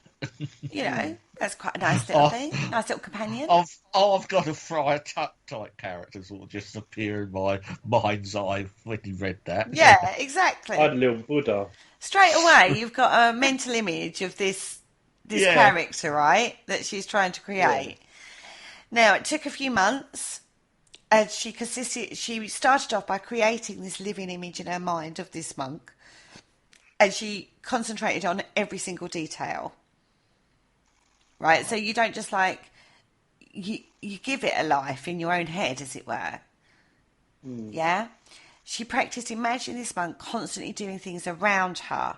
You know, that's quite a nice little thing. Nice little companion. I've got a Friar Tuck type character sort of just appear in my mind's eye when you read that. Yeah, exactly. I had a little Buddha. Straight away, you've got a mental image of this character, right, that she's trying to create. Yeah. Now, it took a few months, and she started off by creating this living image in her mind of this monk, and she concentrated on every single detail. Right, so you don't just you give it a life in your own head, as it were. Yeah? She practiced imagining this monk constantly doing things around her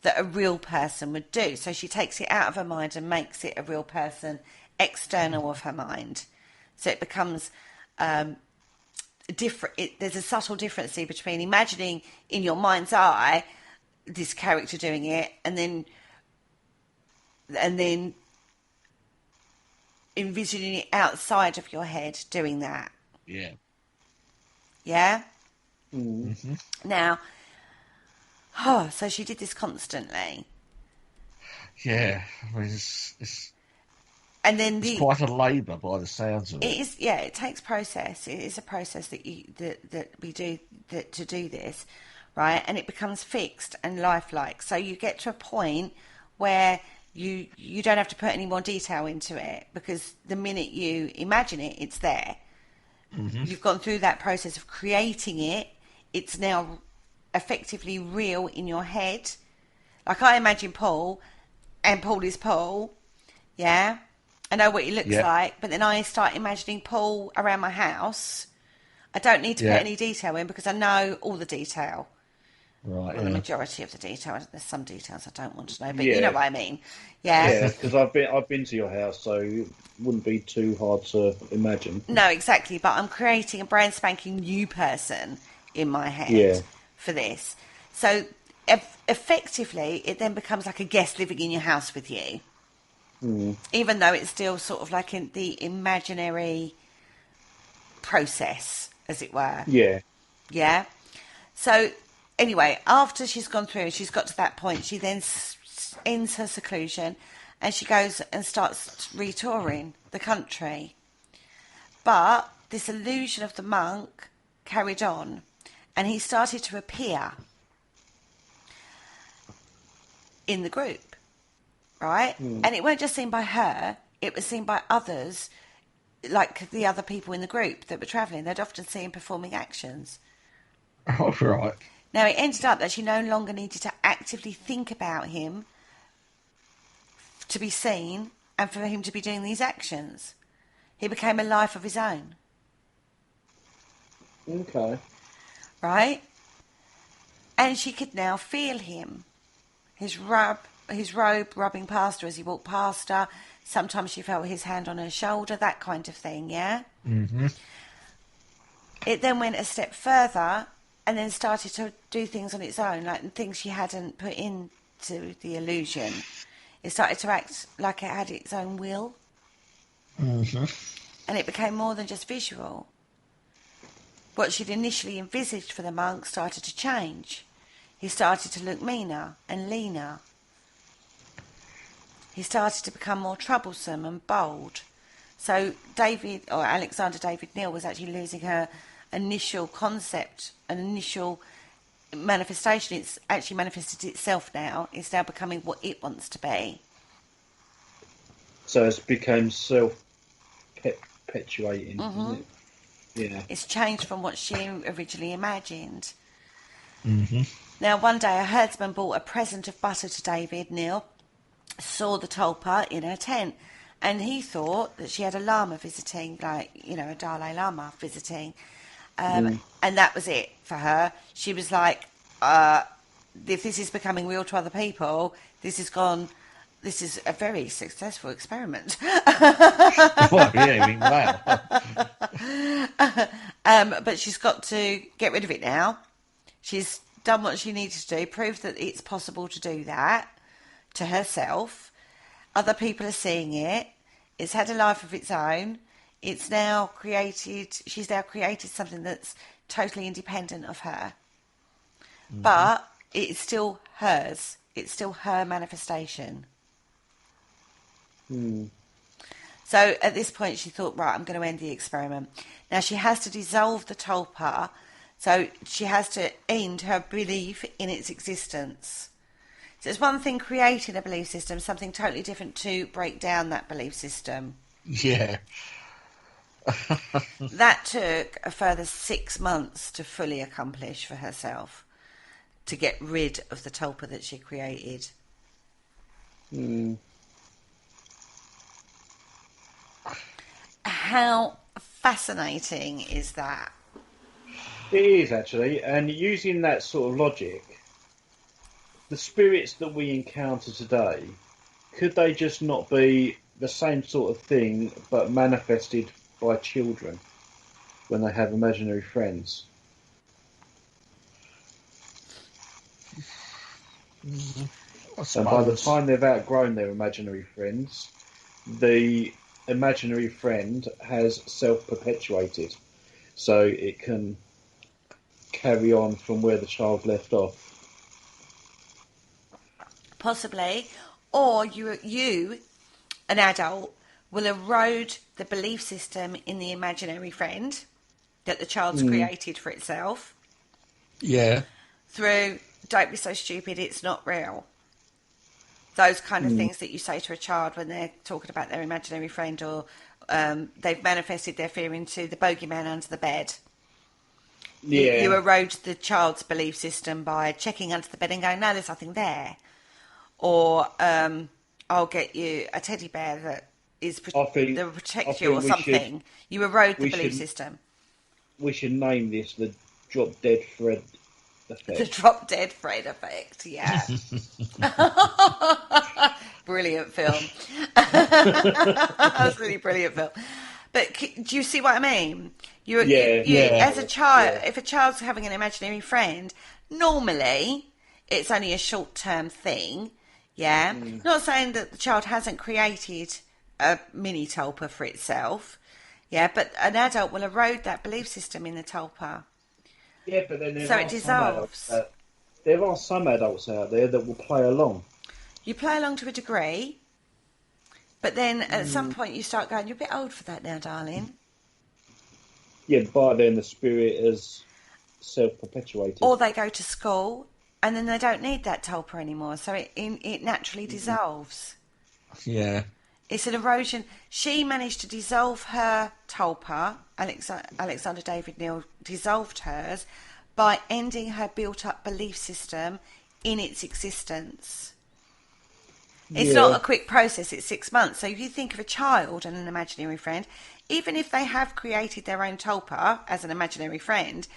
that a real person would do. So she takes it out of her mind and makes it a real person external of her mind. So it becomes different. There's a subtle difference between imagining in your mind's eye this character doing it and then envisioning it outside of your head doing that. Yeah. Yeah? Mm-hmm. Now, so she did this constantly. Yeah. I mean, it's quite a labour by the sounds of it. It is, yeah, it takes process. It is a process that we do to do this, right? And it becomes fixed and lifelike. So you get to a point where you don't have to put any more detail into it because the minute you imagine it, it's there. Mm-hmm. You've gone through that process of creating it. It's now effectively real in your head. Like I imagine Paul, and Paul is Paul. Yeah, I know what he looks like, but then I start imagining Paul around my house. I don't need to put any detail in because I know all the detail. Right. Well, the majority of the detail. There's some details I don't want to know, but you know what I mean. Yeah. Yeah, because I've been to your house, so it wouldn't be too hard to imagine. No, exactly. But I'm creating a brand spanking new person in my head for this. So effectively, it then becomes like a guest living in your house with you, even though it's still sort of like in the imaginary process, as it were. Yeah. Yeah. So anyway, after she's gone through and she's got to that point, she then ends her seclusion and she goes and starts retouring the country. But this illusion of the monk carried on, and he started to appear in the group, right? And it weren't just seen by her, it was seen by others, like the other people in the group that were travelling. They'd often see him performing actions. Oh, right. Now, it ended up that she no longer needed to actively think about him to be seen and for him to be doing these actions. He became a life of his own. Okay. Right? And she could now feel him. His robe rubbing past her as he walked past her. Sometimes she felt his hand on her shoulder, that kind of thing, yeah? Mm-hmm. It then went a step further and then started to do things on its own, like things she hadn't put into the illusion. It started to act like it had its own will. Mm-hmm. And it became more than just visual. What she'd initially envisaged for the monk started to change. He started to look meaner and leaner. He started to become more troublesome and bold. So Alexander David Neal was actually losing her initial concept, an initial manifestation. It's actually manifested itself now. It's now becoming what it wants to be. So it's become self-perpetuating, isn't it? Yeah. It's changed from what she originally imagined. Mm-hmm. Now, one day a herdsman brought a present of butter to David Neal, saw the tulpa in her tent, and he thought that she had a lama visiting, like, a Dalai Lama visiting. And that was it for her. She was like, if this is becoming real to other people, this is a very successful experiment. Well, yeah, I mean, wow. But she's got to get rid of it now. She's done what she needed to do, proved that it's possible to do that to herself. Other people are seeing it. It's had a life of its own. She's now created something that's totally independent of her. Mm-hmm. But it's still hers. It's still her manifestation. So at this point she thought, right, I'm going to end the experiment. Now she has to dissolve the tulpa, so she has to end her belief in its existence. So it's one thing creating a belief system, something totally different to break down that belief system. Yeah. That took a further 6 months to fully accomplish for herself, to get rid of the tulpa that she created. How fascinating is that? It is, actually. And using that sort of logic, the spirits that we encounter today, could they just not be the same sort of thing but manifested by children when they have imaginary friends? And by the time they've outgrown their imaginary friends, the imaginary friend has self-perpetuated, so it can carry on from where the child left off. Possibly. Or you, an adult, will erode the belief system in the imaginary friend that the child's created for itself. Yeah. Through, don't be so stupid, it's not real. Those kind of things that you say to a child when they're talking about their imaginary friend, or they've manifested their fear into the bogeyman under the bed. Yeah. You erode the child's belief system by checking under the bed and going, no, there's nothing there. Or I'll get you a teddy bear that will protect you or something. You erode the belief system. We should name this the drop dead Fred effect. The drop dead Fred effect, yeah. Brilliant film. That was a really brilliant film. But do you see what I mean? Yeah. As a child, if a child's having an imaginary friend, normally it's only a short-term thing. Yeah, not saying that the child hasn't created a mini tulpa for itself. Yeah, but an adult will erode that belief system in the tulpa, Yeah, but then so it dissolves. there are some adults out there that will play along. You play along to a degree, but then at some point you start going, "You're a bit old for that now, darling." Yeah, by then the spirit is self-perpetuated. Or they go to school and then they don't need that tulpa anymore, so it naturally dissolves. Yeah. It's an erosion. She managed to dissolve her tulpa. Alexander David Neal dissolved hers by ending her built-up belief system in its existence. It's not a quick process, it's 6 months. So if you think of a child and an imaginary friend, even if they have created their own tulpa as an imaginary friend,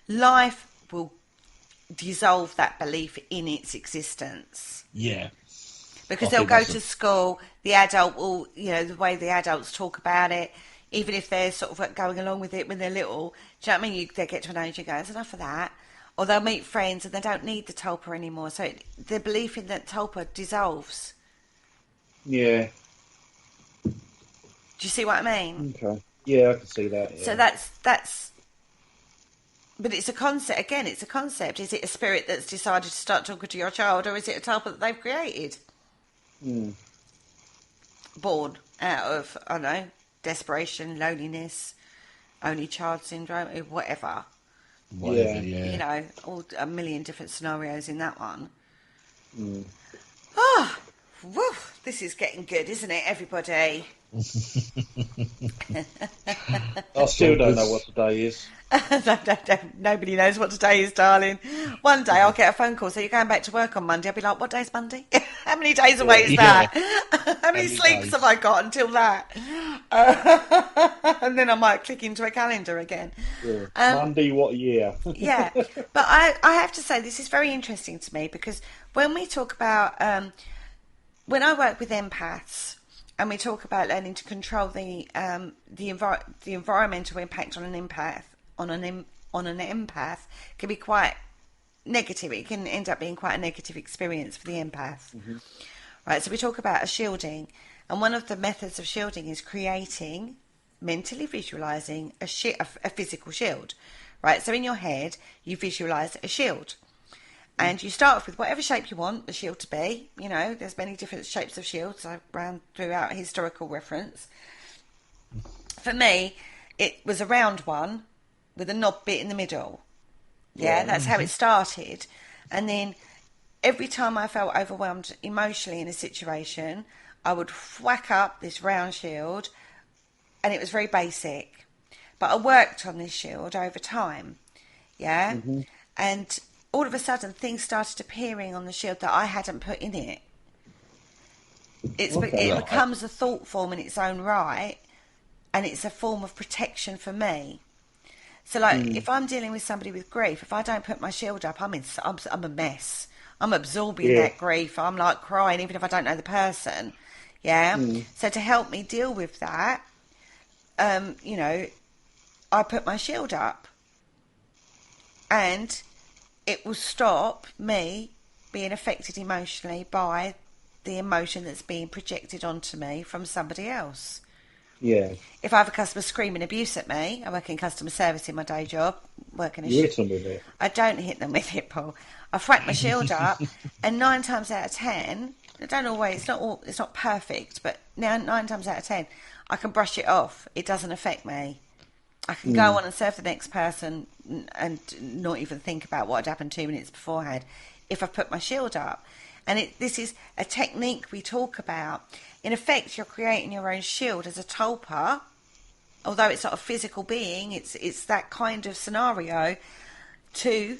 life will dissolve that belief in its existence. Yeah. Because they'll go to school, the adult will, the way the adults talk about it, even if they're sort of going along with it when they're little, do you know what I mean? They get to an age and go, there's enough of that. Or they'll meet friends and they don't need the tulpa anymore. So the belief in that tulpa dissolves. Yeah. Do you see what I mean? Okay. Yeah, I can see that. Yeah. So that's. But it's a concept. Again, it's a concept. Is it a spirit that's decided to start talking to your child, or is it a tulpa that they've created? Born out of, I don't know, desperation, loneliness, only child syndrome, whatever. Yeah. All a million different scenarios in that one. Oh, woo, this is getting good, isn't it, everybody? I still don't know what today is. Nobody knows what today is, darling. One day I'll get a phone call. So you're going back to work on Monday? I'll be like, what day's Monday? How many days away is that? How many sleeps have I got until that? And then I might click into a calendar again. Yeah. Monday, what year? Yeah, but I have to say this is very interesting to me, because when we talk about when I work with empaths, and we talk about learning to control the environmental impact on an empath, on an empath, can be quite negative. It can end up being quite a negative experience for the empath. Right, so we talk about a shielding, and one of the methods of shielding is creating, mentally visualizing a physical shield. Right, so in your head you visualize a shield. And you start off with whatever shape you want the shield to be. There's many different shapes of shields around throughout historical reference. For me, it was a round one with a knob bit in the middle. Yeah, that's how it started. And then every time I felt overwhelmed emotionally in a situation, I would whack up this round shield, and it was very basic. But I worked on this shield over time. Yeah? And all of a sudden, things started appearing on the shield that I hadn't put in it. It becomes a thought form in its own right, and it's a form of protection for me. So, if I'm dealing with somebody with grief, if I don't put my shield up, I'm a mess. I'm absorbing that grief. I'm like crying, even if I don't know the person. Yeah. So to help me deal with that, I put my shield up, and it will stop me being affected emotionally by the emotion that's being projected onto me from somebody else. Yeah. If I have a customer screaming abuse at me, I work in customer service in my day job. You hit them with it? I don't hit them with it, Paul. I whack my shield up, and 9 times out of 10, I don't always. It's not perfect, but now 9 times out of 10, I can brush it off. It doesn't affect me. I can go on and serve the next person and not even think about what had happened 2 minutes beforehand if I've put my shield up. And this is a technique we talk about. In effect, you're creating your own shield as a tulpa, although it's not a physical being. It's that kind of scenario, to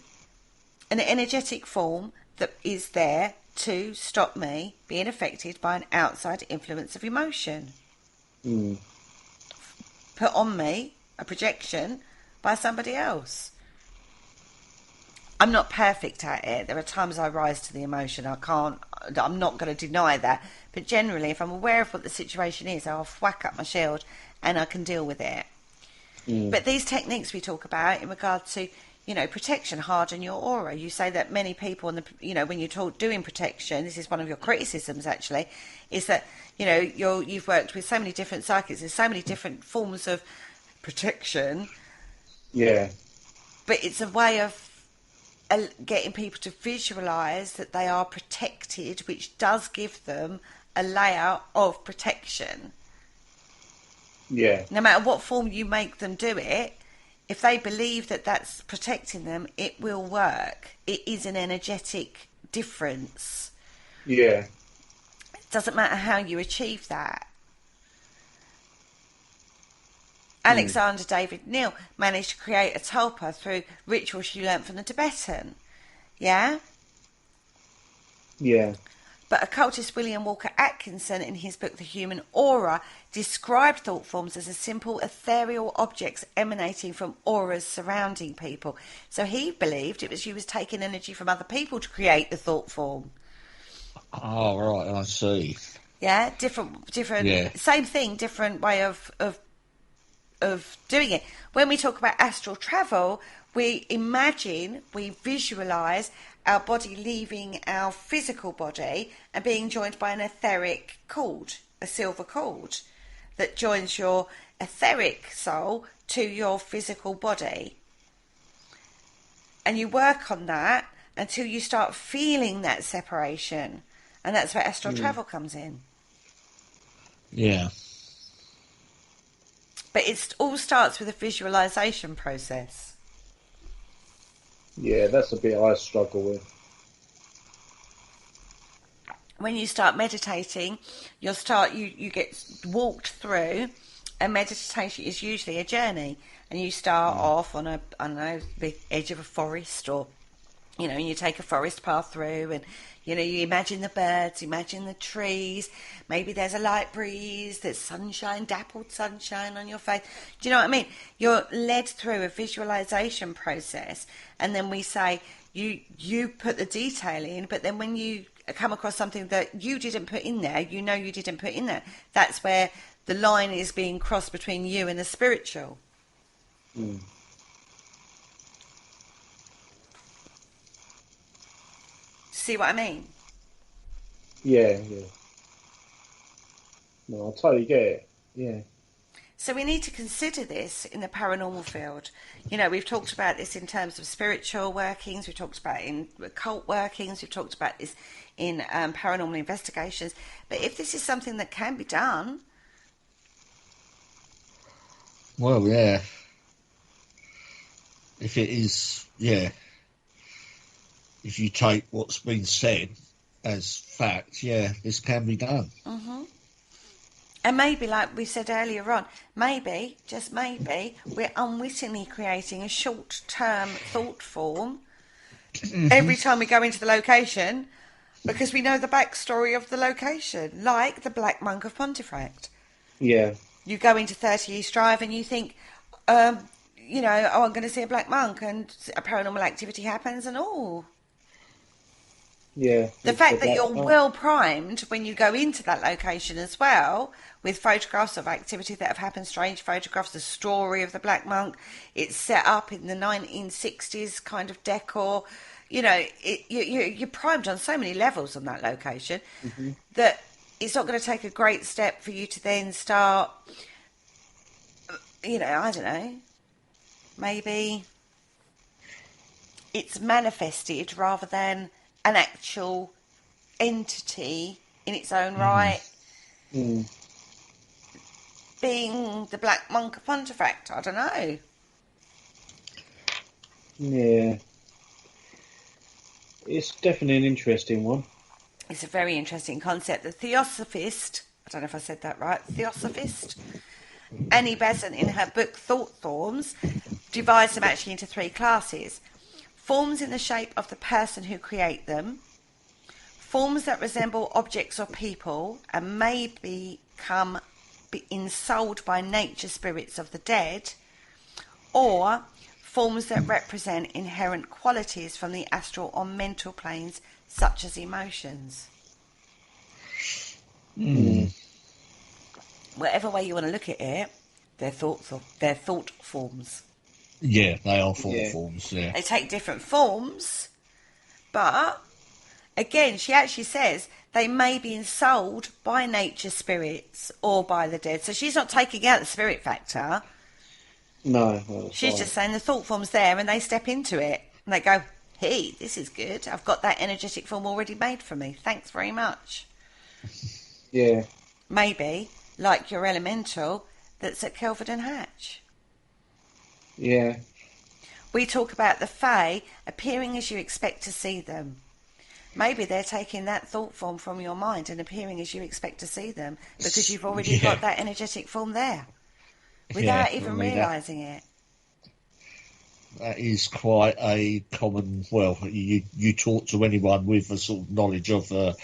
an energetic form that is there to stop me being affected by an outside influence of emotion. Put on me a projection by somebody else. I'm not perfect at it. There are times I rise to the emotion. I can't, I'm not going to deny that. But generally, if I'm aware of what the situation is, I'll whack up my shield and I can deal with it. But these techniques we talk about in regard to, protection, harden your aura. You say that many people, when you talk doing protection, this is one of your criticisms actually, is that, you've worked with so many different psychics, there's so many different forms of protection. Yeah. But it's a way of getting people to visualise that they are protected, which does give them a layer of protection. Yeah. No matter what form you make them do it, if they believe that that's protecting them, it will work. It is an energetic difference. Yeah. It doesn't matter how you achieve that. Alexander David Neal managed to create a tulpa through rituals she learnt from the Tibetan. Yeah? Yeah. But occultist William Walker Atkinson, in his book The Human Aura, described thought forms as a simple ethereal objects emanating from auras surrounding people. So he believed it was you was taking energy from other people to create the thought form. Oh, right, I see. Yeah, different, Yeah. same thing, different way of doing it. When we talk about astral travel, we imagine, we visualise our body leaving our physical body and being joined by an etheric cord, a silver cord, that joins your etheric soul to your physical body. And you work on that until you start feeling that separation. And that's where astral travel comes in. Yeah. But it all starts with a visualization process. Yeah, that's a bit I struggle with. When you start meditating, you get walked through, and meditation is usually a journey. And you start off on the edge of a forest, or you take a forest path through, and you imagine the birds, imagine the trees. Maybe there's a light breeze, there's sunshine, dappled sunshine on your face. Do you know what I mean? You're led through a visualization process, and then we say you put the detail in, but then when you come across something that you didn't put in there, you didn't put in there. That's where the line is being crossed between you and the spiritual. See what I mean? Yeah, yeah. No, I totally get it. Yeah. So we need to consider this in the paranormal field. We've talked about this in terms of spiritual workings, we've talked about it in occult workings, we've talked about this in paranormal investigations. But if this is something that can be done... Well, yeah. If it is, yeah. If you take what's been said as fact, yeah, this can be done. Mm-hmm. And maybe, like we said earlier on, maybe, just maybe, we're unwittingly creating a short-term thought form every time we go into the location because we know the backstory of the location, like the Black Monk of Pontefract. Yeah. You go into 30 East Drive and you think, I'm going to see a Black Monk, and a paranormal activity happens and all. Yeah. The fact that you're well primed when you go into that location as well, with photographs of activity that have happened, strange photographs, the story of the Black Monk, it's set up in the 1960s kind of decor. You're primed on so many levels on that location that it's not going to take a great step for you to then start, I don't know, maybe it's manifested rather than an actual entity in its own right, being the Black Monk of Pontefract. I don't know. Yeah. It's definitely an interesting one. It's a very interesting concept. The Theosophist, I don't know if I said that right, Theosophist, Annie Besant, in her book Thought Forms, divides them actually into three classes. Forms in the shape of the person who create them, forms that resemble objects or people and may be ensouled by nature spirits of the dead, or forms that represent inherent qualities from the astral or mental planes, such as emotions. Whatever way you want to look at it, they're thought forms. Yeah, they are thought Yeah. forms. Yeah, They take different forms, but again, she actually says they may be ensouled by nature spirits or by the dead. So she's not taking out the spirit factor. No, that's She's right. just saying the thought form's there and they step into it. And they go, hey, this is good. I've got that energetic form already made for me. Thanks very much. Yeah. Maybe, like your elemental that's at Kelford and Hatch. Yeah. We talk about the Fae appearing as you expect to see them. Maybe they're taking that thought form from your mind and appearing as you expect to see them because you've already got that energetic form there without even realising it. That is quite a common. Well, you talk to anyone with a sort of knowledge of the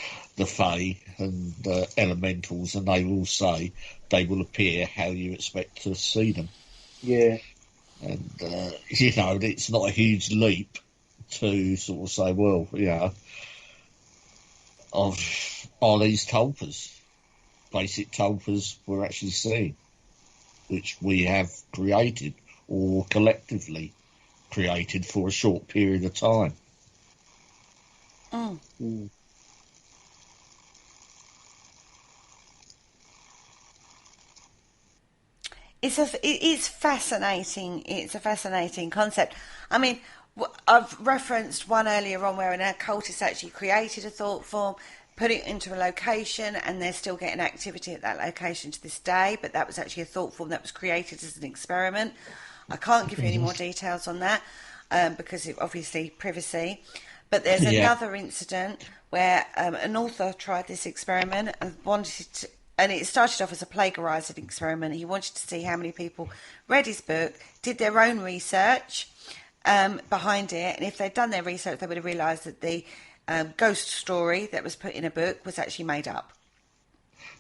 Fae and elementals, and they will say they will appear how you expect to see them. Yeah. And it's not a huge leap to sort of say, well, are these tulpas, basic tulpas we're actually seeing, which we have created or collectively created for a short period of time. It is fascinating. It's a fascinating concept. I mean, I've referenced one earlier on where an occultist actually created a thought form, put it into a location, and they're still getting activity at that location to this day. But that was actually a thought form that was created as an experiment. I can't give you any more details on that because obviously privacy. But there's another incident where an author tried this experiment and wanted to. And it started off as a plagiarising experiment. He wanted to see how many people read his book, did their own research behind it, and if they'd done their research, they would have realised that the ghost story that was put in a book was actually made up.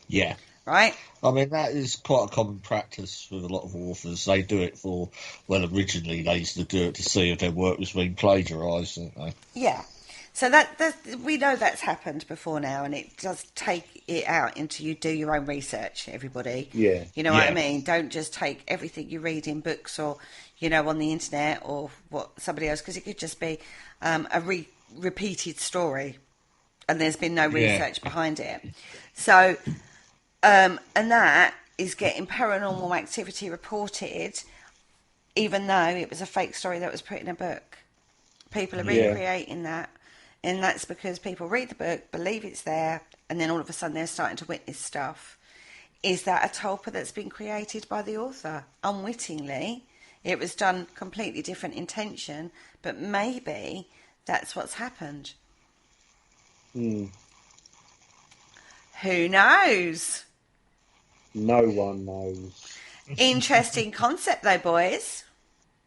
Yeah. Right? I mean, that is quite a common practice with a lot of authors. They do it originally they used to do it to see if their work was being plagiarised, don't they? Yeah. So that we know that's happened before now, and it does take it out into you do your own research, everybody. Yeah. You know what I mean? Don't just take everything you read in books or, on the internet or what somebody else, because it could just be a repeated story and there's been no research behind it. So, and that is getting paranormal activity reported, even though it was a fake story that was put in a book. People are recreating that. And that's because people read the book, believe it's there, and then all of a sudden they're starting to witness stuff. Is that a tulpa that's been created by the author? Unwittingly. It was done completely different intention, but maybe that's what's happened. Who knows? No one knows. Interesting concept though, boys.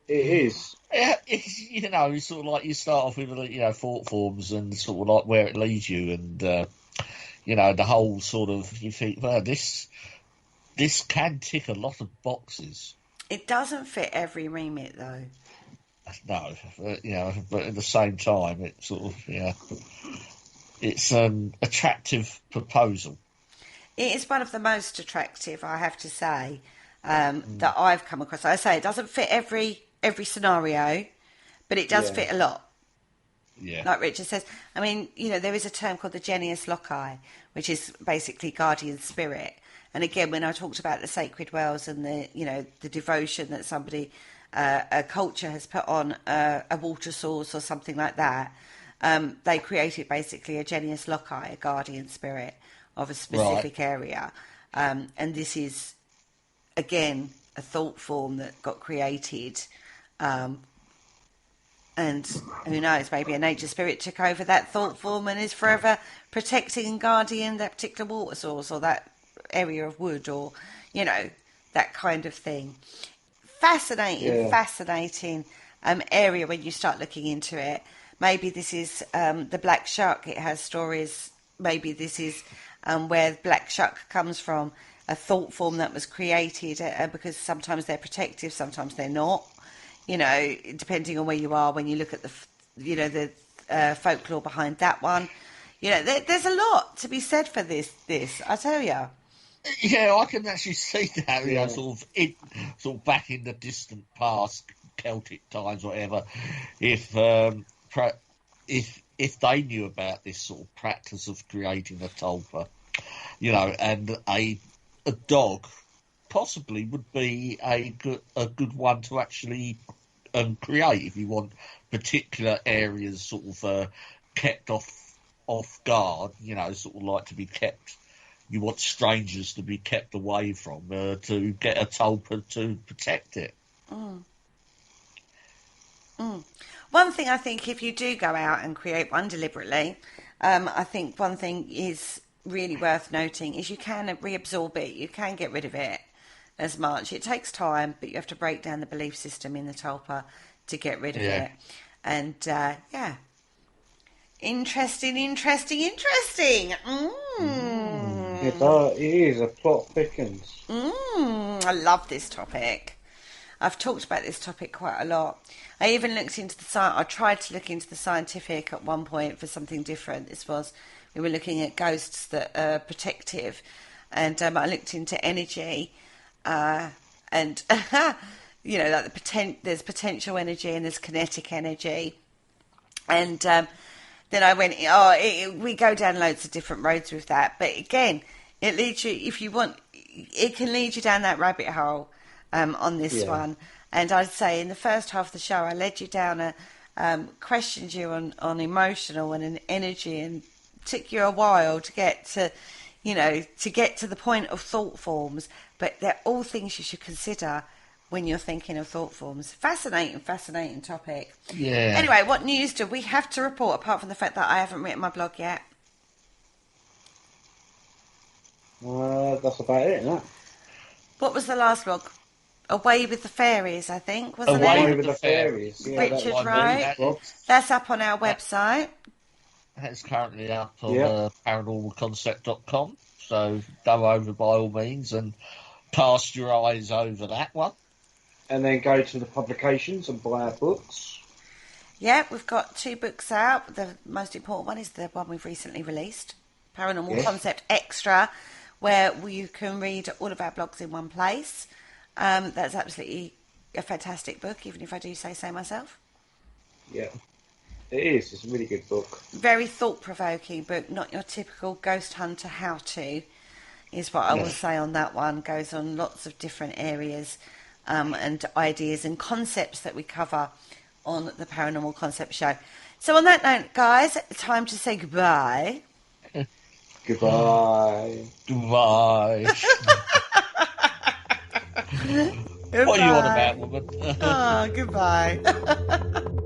It is. Yeah, it's sort of like you start off with, thought forms and sort of like where it leads you, and the whole sort of, you think, well, this can tick a lot of boxes. It doesn't fit every remit though. No, but at the same time, it's sort of, it's an attractive proposal. It is one of the most attractive, I have to say, that I've come across. I say it doesn't fit every scenario, but it does fit a lot. Yeah. Like Richard says, I mean, there is a term called the genius loci, which is basically guardian spirit. And again, when I talked about the sacred wells and the devotion that somebody, a culture has put on a water source or something like that, they created basically a genius loci, a guardian spirit of a specific area. And this is, again, a thought form that got created. And who knows, maybe a nature spirit took over that thought form and is forever protecting and guarding that particular water source or that area of wood or, that kind of thing. Fascinating area when you start looking into it. Maybe this is the black shark. It has stories. Maybe this is where black shark comes from, a thought form that was created because sometimes they're protective, sometimes they're not. Depending on where you are, when you look at the folklore behind that one, You know, there's a lot to be said for this. I tell you. Yeah, I can actually see that. You Yeah. know, sort of back in the distant past, Celtic times, whatever. If if they knew about this sort of practice of creating a tulpa, you know, and a dog possibly would be a good one to actually create if you want particular areas sort of kept off guard, you know, sort of like to be kept. You want strangers to be kept away from to get a tulpa to protect it. Mm. One thing I think, if you do go out and create one deliberately, I think one thing is really worth noting is you can reabsorb it. You can get rid of it as much. It takes time, but you have to break down the belief system in the tulpa to get rid of it. And yeah, interesting. It is, a plot thickens. I love this topic. I've talked about this topic quite a lot. I even looked into I tried to look into the scientific at one point for something different. We were looking at ghosts that are protective, and I looked into energy, and you know, like there's potential energy and there's kinetic energy, and then I went, we go down loads of different roads with that. But again, it leads you, if you want, it can lead you down that rabbit hole on this one. And I'd say in the first half of the show, I led you down questioned you on emotional and an energy, and took you a while to get to, you know, to get to the point of thought forms. But they're all things you should consider when you're thinking of thought forms. Fascinating topic. Yeah. Anyway, what news do we have to report, apart from the fact that I haven't written my blog yet? That's about it, isn't it? What was the last blog? Away with the Fairies, I think, wasn't Away it? with the Fairies. Yeah, Richard Wright. That's up on our website. That's currently up on paranormalconcept.com. So go over by all means and cast your eyes over that one. And then go to the publications and buy our books. Yeah, we've got 2 books out. The most important one is the one we've recently released, Paranormal Concept Extra, where you can read all of our blogs in one place. That's absolutely a fantastic book, even if I do say so myself. Yeah, it is. It's a really good book. Very thought-provoking book, not your typical ghost hunter how-to, is what I will say on that one. Goes on lots of different areas and ideas and concepts that we cover on the Paranormal Concept Show. So on that note, guys, time to say goodbye. Goodbye. Goodbye. What are you on about, woman? Oh, goodbye.